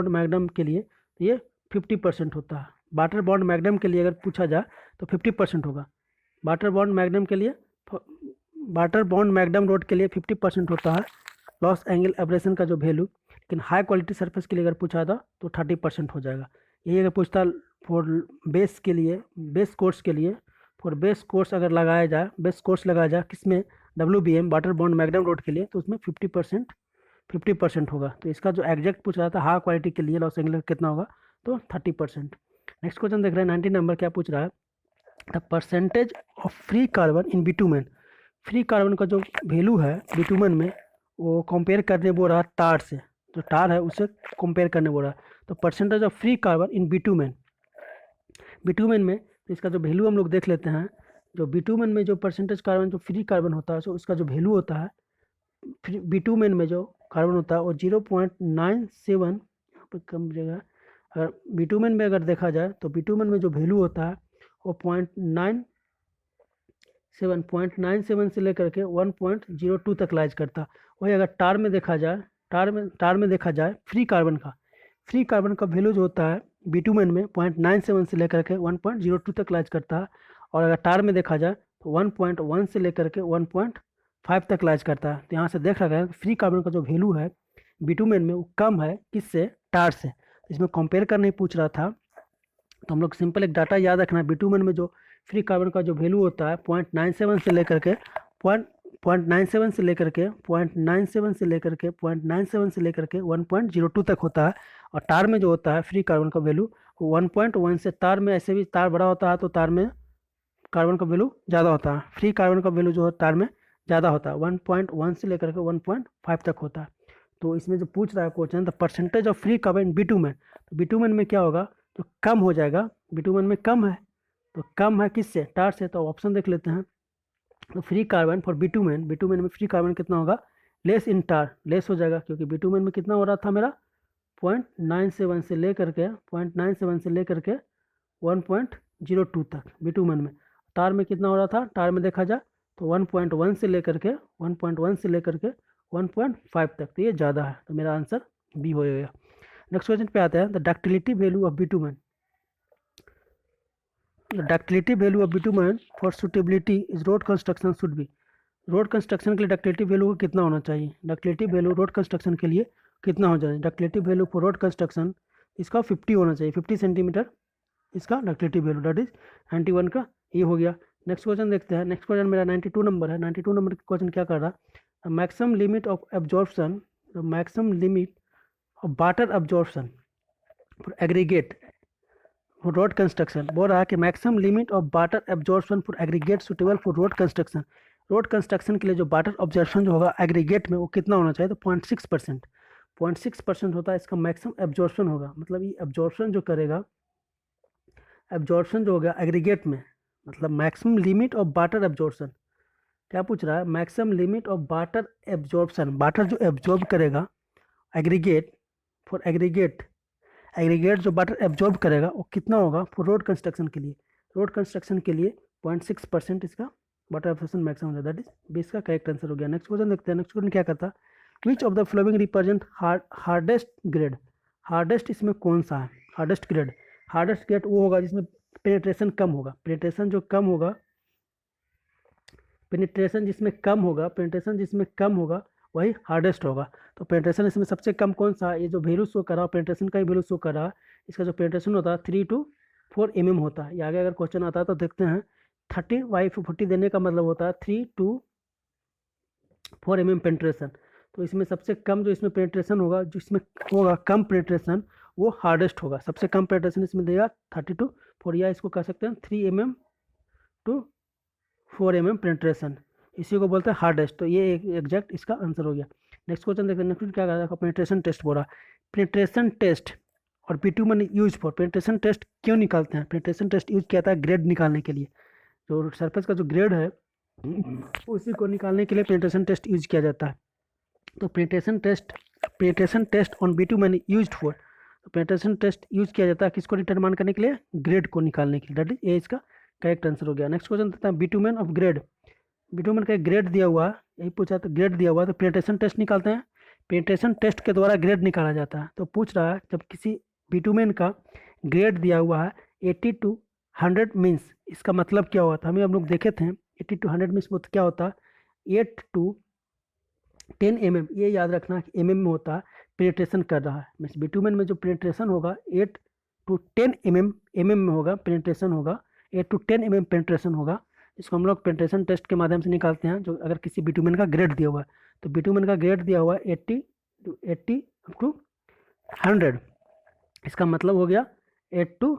मैग्नम के लिए तो ये 50% होता है। वाटर बॉन्ड मैग्नम के लिए अगर पूछा जाए तो 50% होगा। वाटर बॉन्ड मैग्नम के लिए, वाटर बॉन्ड मैग्नम रोड के लिए 50% होता है लॉस एंगल एब्रेशन का जो वैल्यू। लेकिन हाई क्वालिटी सरफेस के लिए अगर पूछा था तो 30% हो जाएगा। यही अगर पूछता फॉर बेस के लिए, बेस कोर्स के लिए, फॉर बेस कोर्स अगर लगाया जाए, बेस कोर्स लगाया जाए किसमें, WBM water bond magnum road के लिए, तो उसमें 50% होगा। तो इसका जो एग्जैक्ट पूछ रहा था हाई क्वालिटी के लिए लॉस एंगल कितना होगा, तो 30%। नेक्स्ट क्वेश्चन देख रहे हैं 19 नंबर, क्या पूछ रहा है, the percentage of free carbon in bitumen. Free carbon का जो वैल्यू है बिटुमेन में वो कंपेयर करने बोल रहा है टार से, जो टार है उससे कंपेयर करने बोल रहा है। तो percentage of free carbon in bitumen, bitumen में तो इसका जो वैल्यू हम लोग देख लेते हैं। जो बिटुमेन में जो परसेंटेज कार्बन जो फ्री कार्बन होता है, सो उसका जो वैल्यू होता है बिटुमेन में जो कार्बन होता है वो 0.97, यहाँ पर कम जगह, अगर बिटुमेन में अगर देखा जाए तो बिटुमेन में जो वैल्यू होता है वो 0.97 से लेकर के 1.02 तक लाइज करता है। वही अगर टार में देखा जाए, टार में देखा जाए फ्री कार्बन का वैल्यू जो होता है बिटुमेन में 0.97 से लेकर के 1.02 तक लाइज करता है। और अगर टार में देखा जाए तो 1.1 से लेकर के 1.5 तक लाइज करता है। तो यहाँ से देख रहा है फ्री कार्बन का जो वैल्यू है बिटुमेन में वो कम है किससे, टार से। इसमें कंपेयर करने पूछ रहा था, तो हम लोग सिंपल एक डाटा याद रखना है। बिटुमेन में जो फ्री कार्बन का जो वैल्यू होता है 0.97 से लेकर के 0.97 से लेकर के 0.97 से लेकर के 0.97 से लेकर के 1.02 तक होता है। और टार में जो होता है फ्री कार्बन का वैल्यू 1.1 से, तार में ऐसे भी तार बड़ा होता है तो तार में कार्बन का वैल्यू ज़्यादा होता है। फ्री कार्बन का वैल्यू जो है तार में ज़्यादा होता है, 1.1 से लेकर के 1.5 तक होता है। तो इसमें जो पूछ रहा है question, the percentage of free carbon bitumen, तो बिटुमेन में क्या होगा, तो कम हो जाएगा। बिटुमेन में कम है, तो कम है किससे, टार से। तो ऑप्शन देख लेते हैं। तो free carbon for bitumen, bitumen में फ्री कार्बन कितना होगा, लेस इन टार, लेस हो जाएगा, क्योंकि बिटुमेन में कितना हो रहा था मेरा 0.97 से लेकर के 0.97 से लेकर के 1.02 तक बिटुमेन में। टार में कितना हो रहा था, टार में देखा जाए तो 1.1 से लेकर के 1.5 तक, तो ये ज़्यादा है। तो मेरा आंसर बी हो गया। नेक्स्ट क्वेश्चन पे आते हैं, the ductility value of bitumen. The ductility value of bitumen for suitability is road construction should be, road construction के लिए डक्टिलिटी वैल्यू कितना होना चाहिए, डक्टिलिटी वैल्यू रोड कंस्ट्रक्शन के लिए कितना हो जाए, ductility value for road construction इसका 50 होना चाहिए, 50 सेंटीमीटर इसका डक्टिलिटी वैल्यू, दैट इज 91 का ये हो गया। नेक्स्ट क्वेश्चन देखते हैं। नेक्स्ट क्वेश्चन मेरा 92 नंबर है। 92 नंबर का क्वेश्चन क्या कर रहा है, maximum limit of absorption, maximum limit of water absorption for aggregate road construction. बोल रहा है कि maximum limit of water absorption for aggregate suitable for road construction. Road construction के लिए जो वाटर ऑब्जर्प्शन जो होगा एग्रीगेट में वो कितना होना चाहिए, तो 0.6%, 0.6% होता है इसका मैक्सिमम एब्जॉर्प्शन होगा। मतलब ये एब्जॉर्प्शन जो करेगा, एब्जॉर्प्शन जो होगा एग्रीगेट में, मतलब maximum limit of water absorption. क्या पूछ रहा है, maximum limit of water absorption, water जो एब्जॉर्ब करेगा एग्रीगेट फॉर एग्रीगेट जो वाटर एब्जॉर्ब करेगा वो कितना होगा फॉर रोड कंस्ट्रक्शन के लिए। रोड कंस्ट्रक्शन के लिए 0.6% इसका वाटर एब्जॉर्प्शन मैक्सिमम होता है, दैट इज बी इसका करेक्ट आंसर हो गया। नेक्स्ट क्वेश्चन देखते हैं। नेक्स्ट क्वेश्चन क्या करता है, which of the flowing represent hardest grade. Hardest इसमें कौन सा है, हार्डेस्ट ग्रेड, हार्डेस्ट ग्रेड वो होगा जिसमें पेनिट्रेशन कम होगा, पेनिट्रेशन जो कम होगा, पेनिट्रेशन जिसमें कम होगा, पेनिट्रेशन जिसमें कम होगा वही हार्डेस्ट होगा। तो पेनिट्रेशन इसमें सबसे कम कौन सा है, ये जो वैल्यू शो कर रहा है पेनिट्रेशन का ही वैल्यू शो कर रहा है। इसका जो पेनिट्रेशन होता है 3 to 4 mm होता है। ये आगे अगर क्वेश्चन आता है तो देखते हैं, 30/40 देने का मतलब होता है 3 to 4 mm पेनिट्रेशन। तो इसमें सबसे कम जो इसमें पेनिट्रेशन होगा, जिसमें होगा कम पेनिट्रेशन वो हार्डेस्ट होगा। सबसे कम पेनिट्रेशन इसमें देगा 30 to 4, या इसको कह सकते हैं 3 mm to 4 mm पेनिट्रेशन, इसी को बोलते हैं हार्डेस्ट। तो ये एग्जैक्ट इसका आंसर हो गया। नेक्स्ट क्वेश्चन देखते हैं। नेक्स्ट क्या कहा था, पेनिट्रेशन टेस्ट बोला। पेनिट्रेशन टेस्ट और bitumen use for, penetration test क्यों निकालते हैं, पेनिट्रेशन टेस्ट यूज किया था ग्रेड निकालने के लिए, जो सरफेस का जो ग्रेड है उसी को निकालने के लिए पेनिट्रेशन टेस्ट यूज किया जाता है। तो penetration test on bitumen used for, तो पेनिट्रेशन टेस्ट यूज किया जाता है किसको डिटरमाइन करने के लिए, ग्रेड को निकालने के लिए, दैट इज ये इसका करेक्ट आंसर हो गया। नेक्स्ट क्वेश्चन देता है बिटुमेन ऑफ ग्रेड, बिटुमेन का एक ग्रेड दिया हुआ है, यही पूछा तो ग्रेड दिया हुआ है, तो पेनिट्रेशन टेस्ट निकालते हैं, पेनिट्रेशन टेस्ट के द्वारा ग्रेड निकाला जाता है। तो पूछ रहा है जब किसी बिटुमेन का ग्रेड दिया हुआ है 80 to 100 मीन्स, इसका मतलब क्या हुआ था, हम लोग देखे थे 80 to 100 मीन्स क्या होता है 8 to 10 mm, ये याद रखना कि mm में होता है, पेनिट्रेशन कर रहा है मीन्स बिटुमेन में जो पेनिट्रेशन होगा 8 to 10 mm में होगा, पेनिट्रेशन होगा 8 to 10 mm पेनिट्रेशन होगा। इसको हम लोग पेनिट्रेशन टेस्ट के माध्यम से निकालते हैं, जो अगर किसी बिटुमेन का ग्रेड दिया हुआ है, तो बिटुमेन का ग्रेड दिया हुआ है 80 to 100, इसका मतलब हो गया 8 to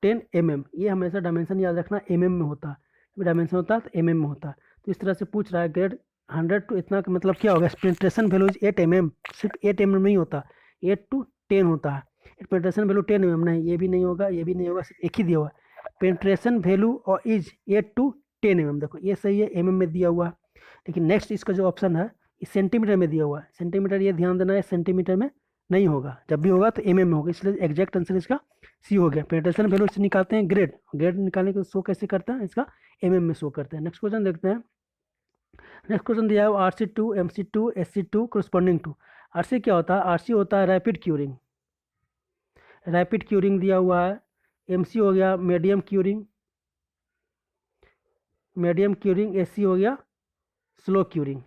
10 mm। ये हमेशा डायमेंशन याद रखना mm में होता है, डायमेंशन होता है तो mm में होता है। तो इस तरह से पूछ रहा है ग्रेड 100 to इतना का मतलब क्या होगा, पेनिट्रेशन वैल्यू 8 mm, सिर्फ 8 mm नहीं होता, 8 to 10 होता है, पेनिट्रेशन वैल्यू 10 mm नहीं, ये भी नहीं होगा, ये भी नहीं होगा, सिर्फ एक ही दिया हुआ है, पेनिट्रेशन वैल्यू और इज 8 to 10 mm। देखो ये सही है, mm में दिया हुआ है, लेकिन नेक्स्ट इसका जो ऑप्शन है ये सेंटीमीटर में दिया हुआ है, सेंटीमीटर ये ध्यान देना है, सेंटीमीटर में नहीं होगा, जब भी होगा तो mm में होगा, इसलिए एग्जैक्ट आंसर इसका सी हो गया। पेनिट्रेशन वैल्यू से निकालते हैं ग्रेड, ग्रेड निकालने के शो कैसे करते हैं, इसका mm में शो करते हैं। नेक्स्ट क्वेश्चन देखते हैं, नेक्स्ट क्वेश्चन दिया है RC2 MC2 SC2 corresponding to, RC क्या होता है, RC होता है रैपिड क्यूरिंग, रैपिड क्यूरिंग दिया हुआ है, MC हो गया medium curing, medium curing, SC हो गया स्लो क्यूरिंग।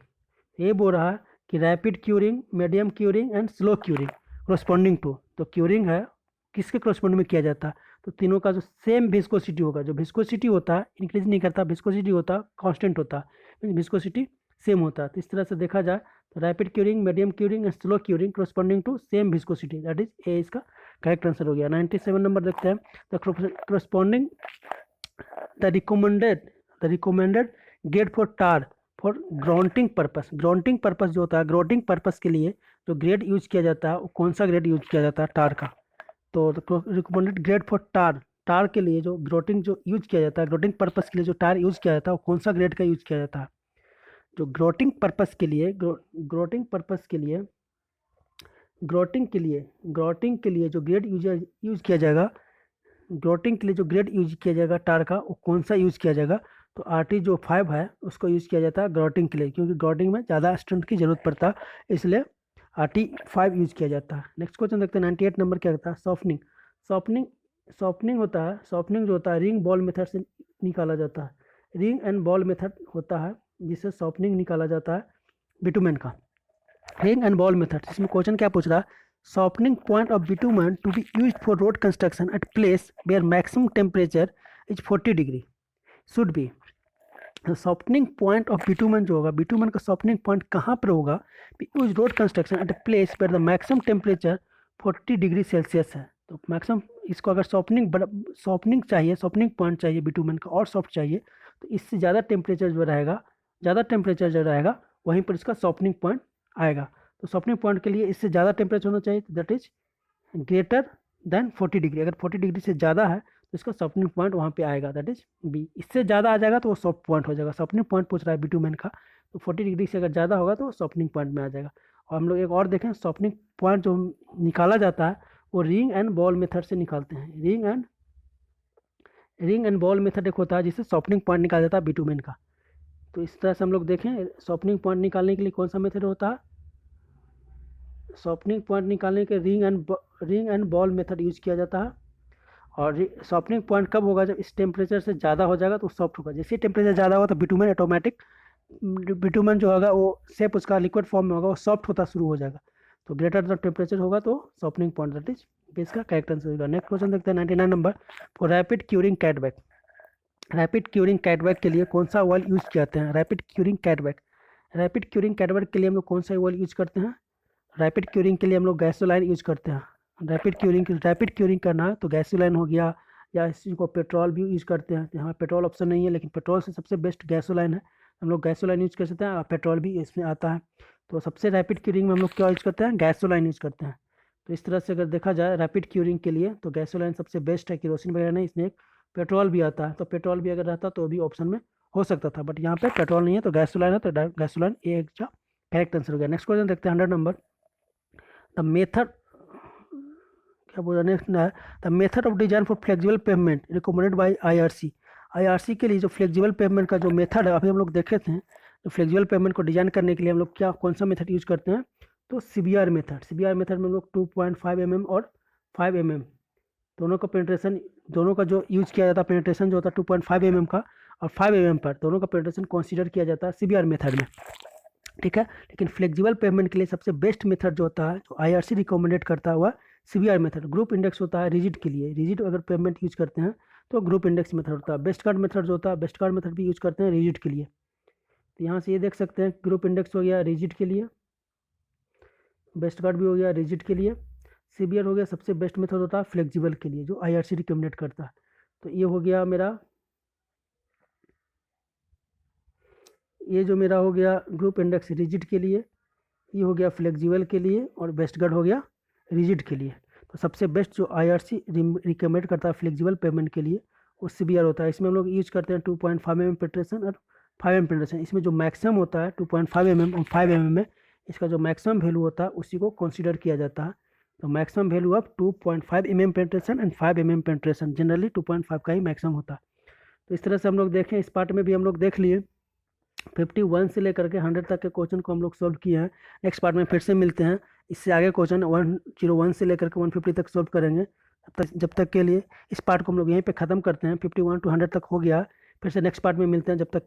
ये बोल रहा है कि rapid curing, medium curing and slow curing corresponding to, तो क्यूरिंग है किसके करस्पॉन्डिंग में किया जाता है, तो तीनों का जो सेम विस्कोसिटी होगा, जो विस्कोसिटी होता है इंक्रीज नहीं करता, विस्कोसिटी होता है कांस्टेंट होता है, विस्कोसिटी सेम होता है। तो इस तरह से देखा जाए तो rapid curing, medium curing and slow curing corresponding to same viscosity, that is A इसका करेक्ट आंसर हो गया। 97 नंबर देखते हैं, the corresponding the recommended grade for tar for grounding purpose, grounding purpose जो होता है, ग्राउंडिंग पर्पस के लिए जो ग्रेड यूज किया जाता है वो कौन सा ग्रेड यूज किया जाता है टार का, तो रिकमेंडेड ग्रेड फॉर टार, टार के लिए जो ग्रोटिंग जो यूज किया जाता है, ग्रोटिंग पर्पस के लिए जो टार यूज किया जाता है वो कौन सा ग्रेड का यूज किया जाता है, जो ग्रोटिंग पर्पस के लिए, ग्रोटिंग पर्पस के लिए, ग्रोटिंग के लिए जो ग्रेड यूज किया जाएगा, ग्रोटिंग के लिए जो ग्रेड यूज किया जाएगा टार का वो कौन सा यूज किया जाएगा, तो RT जो 5 है उसको यूज किया जाता है ग्रोटिंग के लिए, क्योंकि ग्रोटिंग में ज़्यादा स्ट्रेंथ की जरूरत पड़ता है, इसलिए RT 5 यूज किया जाता है। नेक्स्ट क्वेश्चन देखते हैं 98 नंबर क्या होता है, सॉफ्टनिंग, सॉफ्टनिंग होता है, सॉफ्टनिंग जो होता है रिंग बॉल मेथड से निकाला जाता है, रिंग एंड बॉल मेथड होता है जिससे सॉफ्टनिंग निकाला जाता है बिटुमेन का, रिंग एंड बॉल मेथड। इसमें क्वेश्चन क्या पूछ रहा है, softening point of bitumen to be used for road construction at place where maximum temperature is 40 degree should be, softening point of bitumen जो होगा, bitumen का softening point कहाँ पर होगा, use road construction at place where the maximum temperature 40 degree Celsius है, तो maximum इसको अगर सॉफ्टनिंग चाहिए, सॉफ्टनिंग पॉइंट चाहिए बिटुमेन का और सॉफ्ट चाहिए, तो इससे ज़्यादा टेम्परेचर जो रहेगा, ज़्यादा टेम्परेचर जो रहेगा वहीं पर इसका सॉफ्टनिंग पॉइंट आएगा। तो सॉफ्टनिंग पॉइंट के लिए इससे ज़्यादा टेम्परेचर होना चाहिए, that is greater than 40 degree, अगर 40 डिग्री से ज़्यादा है तो इसका सॉफ्टनिंग पॉइंट वहाँ पे आएगा, दैट इज बी। इससे ज़्यादा आ जाएगा तो वो सॉफ्ट पॉइंट हो जाएगा, सॉफ्टनिंग पॉइंट पूछ रहा है बिटुमेन का, तो 40 डिग्री से अगर ज़्यादा होगा तो सॉफ्टनिंग पॉइंट में आ जाएगा। और हम लोग एक और देखें, सॉफ्टनिंग पॉइंट जो निकाला जाता है वो रिंग एंड बॉल मेथड से निकालते हैं, रिंग एंड बॉल मेथड एक होता है जिससे सॉफ्टनिंग पॉइंट निकाला जाता है बिटुमेन का। तो इस तरह से हम लोग देखें सॉफ्टनिंग पॉइंट निकालने के लिए कौन सा मेथड होता है, सॉफ्टनिंग पॉइंट निकालने के ring and ball method use किया जाता है। और सॉफ्टनिंग पॉइंट कब होगा, जब इस टेम्परेचर से ज़्यादा हो जाएगा तो सॉफ्ट होगा, जैसे टेम्परेचर ज़्यादा होगा तो बिटुमेन ऑटोमेटिक, बिटुमेन जो होगा वो शेप उसका लिक्विड फॉर्म में होगा, वो सॉफ्ट होता शुरू हो जाएगा, तो ग्रेटर द टेम्परेचर होगा तो सॉफ्टनिंग पॉइंट, दैट इज इसका करेक्ट आंसर होगा। नेक्स्ट क्वेश्चन देखते हैं 99 number, for rapid curing cutback, rapid curing cutback के लिए कौन सा ऑयल यूज करते हैं, rapid curing cutback, rapid curing cutback के लिए हम लोग कौन सा ऑयल यूज करते हैं, रैपिड क्यूरिंग के लिए हम लोग गैसोलाइन यूज करते हैं, रैपिड क्यूरिंग करना है तो गैसोलाइन हो गया, या इसी को पेट्रोल भी यूज करते हैं, यहाँ पेट्रोल ऑप्शन नहीं है लेकिन पेट्रोल से सबसे बेस्ट गैसोलाइन है, हम लोग गैसोलाइन यूज कर सकते हैं, पेट्रोल भी इसमें आता है, तो सबसे रैपिड क्यूरिंग में हम लोग क्या यूज करते हैं, गैसोलाइन यूज करते हैं। तो इस तरह से अगर देखा जाए रैपिड क्यूरिंग के लिए तो गैसोलाइन सबसे बेस्ट है, केरोसिन वगैरह नहीं, इसमें एक पेट्रोल भी आता है, तो पेट्रोल भी अगर रहता तो भी ऑप्शन में हो सकता था, बट यहाँ पे पेट्रोल नहीं है तो गैसोलाइन है, तो गैसोलाइन ए करेक्ट आंसर हो गया। नेक्स्ट क्वेश्चन देखते हैं 100 नंबर। द मेथड क्या बोल रहा है, the method of design for flexible pavement recommended by IRC. IRC के लिए जो फ्लेक्सिबल पेमेंट का जो मेथड है, अभी हम लोग देखे थे, तो फ्लेक्सिबल पेमेंट को डिजाइन करने के लिए हम लोग क्या कौन सा मेथड यूज करते हैं, तो सीबीआर मेथड। सीबीआर मेथड में हम लोग 2.5 mm और 5 mm दोनों का पेनिट्रेशन, दोनों का जो यूज किया जाता है पेनिट्रेशन जो होता है 2.5 mm का और 5 mm पर, दोनों का पेनिट्रेशन कंसीडर किया जाता है सीबीआर मेथड में, ठीक है। लेकिन फ्लेक्सिबल पेमेंट के लिए सबसे बेस्ट मेथड जो होता है, जो आईआरसी रिकमेंडेड करता हुआ सीबीआर मेथड। ग्रुप इंडेक्स होता है रिजिड के लिए, रिजिड अगर पेमेंट यूज करते हैं तो ग्रुप इंडेक्स मेथड होता है। बेस्ट कार्ड मेथड जो होता है, बेस्ट कार्ड मेथड भी यूज करते हैं रिजिड के लिए। तो यहाँ से ये देख सकते हैं ग्रुप इंडेक्स हो गया रिजिड के लिए, बेस्ट कार्ड भी हो गया रिजिड के लिए, सीबीआर हो गया सबसे बेस्ट मेथड होता है फ्लेक्सिबल के लिए जो आईआरसी रिकमेंडेड करता है। तो ये हो गया मेरा, ये जो मेरा हो गया ग्रुप इंडेक्स रिजिड के लिए, ये हो गया फ्लेक्सिबल के लिए, और बेस्ट गार्ड हो गया रिजिड के लिए। तो सबसे बेस्ट जो आईआरसी रिकमेंड करता है फ्लेक्सिबल पेमेंट के लिए वो सीबीआर होता है। इसमें हम लोग यूज करते हैं 2.5 mm पेनिट्रेशन और 5 mm पेनिट्रेशन। इसमें जो मैक्सिमम होता है 2.5 mm और 5 mm में, इसका जो मैक्सिमम वैल्यू होता है उसी को कंसीडर किया जाता है। तो maximum value of 2.5 mm penetration and 5 mm penetration, generally 2.5 का ही मैक्सिमम होता है। तो इस तरह से हम लोग देखें, इस पार्ट में भी हम लोग देख लिए 51 से लेकर के 100 तक के क्वेश्चन को हम लोग सॉल्व किए हैं। नेक्स्ट पार्ट में फिर से मिलते हैं, इससे आगे क्वेश्चन 101 से लेकर के 150 तक सॉल्व करेंगे। जब तक के लिए इस पार्ट को हम लोग यहीं पे ख़त्म करते हैं। 51 to 100 तक हो गया, फिर से नेक्स्ट पार्ट में मिलते हैं, जब तक